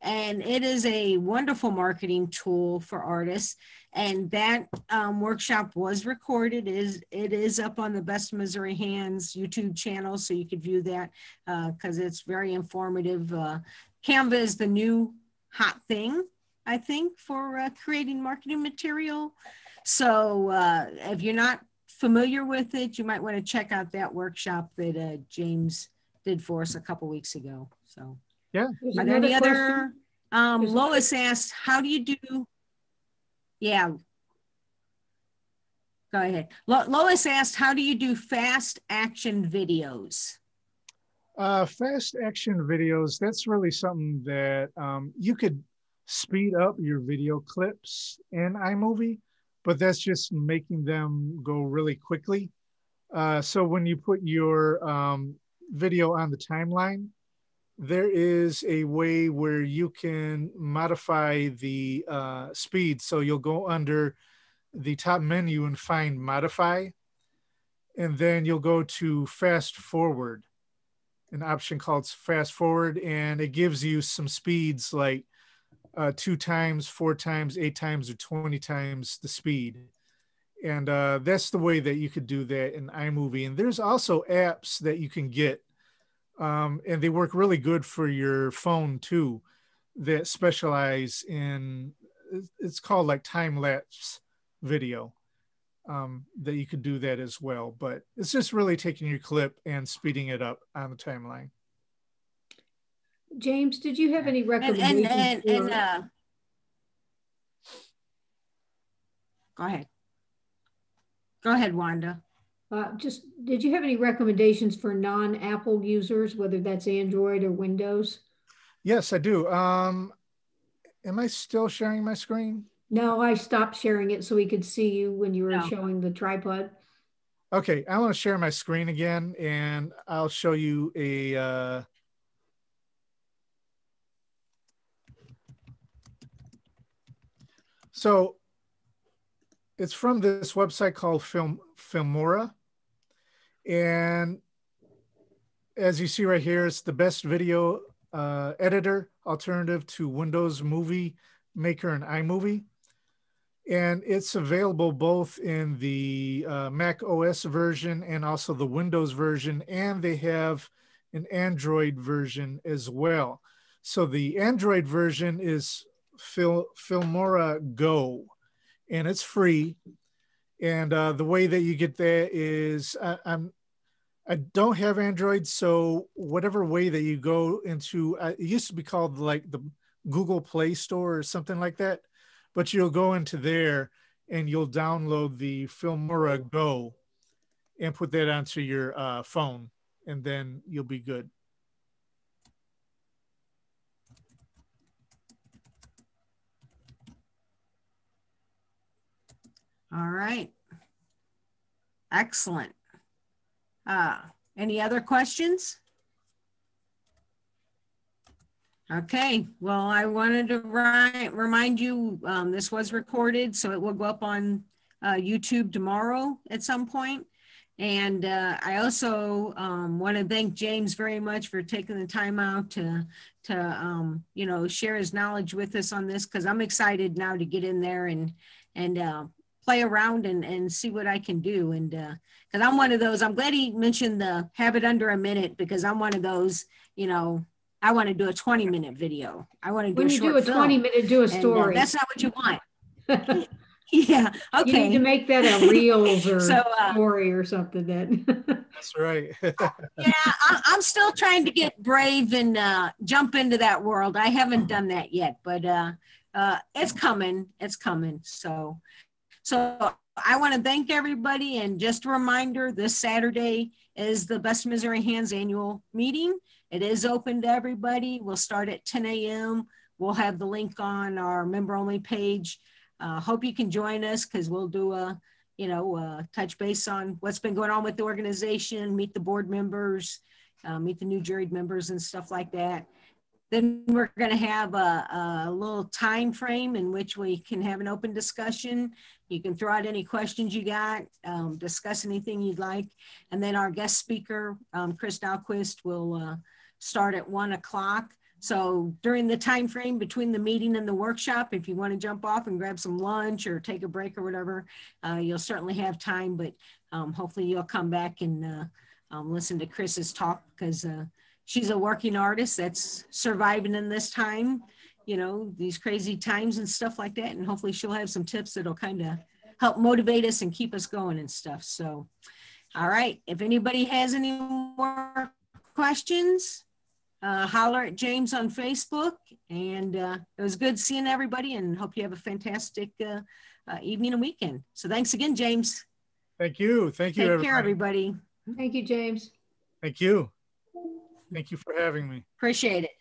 And it is a wonderful marketing tool for artists. And that workshop was recorded. It is up on the Best Missouri Hands YouTube channel, so you could view that because it's very informative. Canva is the new hot thing, I think, for creating marketing material. So if you're not familiar with it, you might want to check out that workshop that James did for us a couple weeks ago. So. Yeah. Are there any other? Lois asked, how do you do? Yeah. Go ahead. Lois asked, how do you do fast action videos? Fast action videos, that's really something that you could speed up your video clips in iMovie, but that's just making them go really quickly. So when you put your video on the timeline, there is a way where you can modify the speed. So you'll go under the top menu and find modify, and then you'll go to fast forward, an option called fast forward, and it gives you some speeds like 2 times, 4 times, 8 times, or 20 times the speed. And that's the way that you could do that in iMovie. And there's also apps that you can get, and they work really good for your phone too, that specialize in, it's called like time-lapse video, that you could do that as well. But it's just really taking your clip and speeding it up on the timeline. James, did you have any recommendations? Go ahead. Go ahead, Wanda. Did you have any recommendations for non-Apple users, whether that's Android or Windows? Yes, I do. Am I still sharing my screen? No, I stopped sharing it so we could see you when you were showing the tripod. Okay, I want to share my screen again, and I'll show you a so it's from this website called Filmora. And as you see right here, it's the best video editor alternative to Windows Movie Maker and iMovie. And it's available both in the Mac OS version and also the Windows version, and they have an Android version as well. So the Android version is Filmora Go, and it's free. And the way that you get that is, I don't have Android, so whatever way that you go into, it used to be called like the Google Play Store or something like that, but you'll go into there and you'll download the Filmora Go and put that onto your phone, and then you'll be good. All right. Excellent. Any other questions? Okay, well, I wanted to remind you, this was recorded, so it will go up on YouTube tomorrow at some point. And I also want to thank James very much for taking the time out to you know, share his knowledge with us on this, because I'm excited now to get in there and play around and see what I can do. And because I'm one of those, I'm glad he mentioned the have it under a minute, because I'm one of those, you know, I want to do a 20-minute video. I want to do When a you short do a film. 20-minute, do a story. And, that's not what you want. Yeah. Okay. You need to make that a reels or So, story or something then. That's right. yeah, I'm still trying to get brave and jump into that world. I haven't done that yet, but it's coming. It's coming. So I want to thank everybody. And just a reminder, this Saturday is the Best Missouri Hands annual meeting. It is open to everybody. We'll start at 10 a.m. We'll have the link on our member only page. Hope you can join us, because we'll do a, you know, touch base on what's been going on with the organization, meet the board members, meet the new juried members and stuff like that. Then we're going to have a little time frame in which we can have an open discussion. You can throw out any questions you got, discuss anything you'd like. And then our guest speaker, Chris Dahlquist, will start at 1 o'clock. So during the time frame between the meeting and the workshop, if you want to jump off and grab some lunch or take a break or whatever, you'll certainly have time. But hopefully you'll come back and listen to Chris's talk, because she's a working artist that's surviving in this time, you know, these crazy times and stuff like that. And hopefully she'll have some tips that'll kind of help motivate us and keep us going and stuff. So, all right. If anybody has any more questions, holler at James on Facebook. And it was good seeing everybody, and hope you have a fantastic evening and weekend. So thanks again, James. Thank you. Thank you, Take everybody. care, everybody. Thank you, James. Thank you. Thank you for having me. Appreciate it.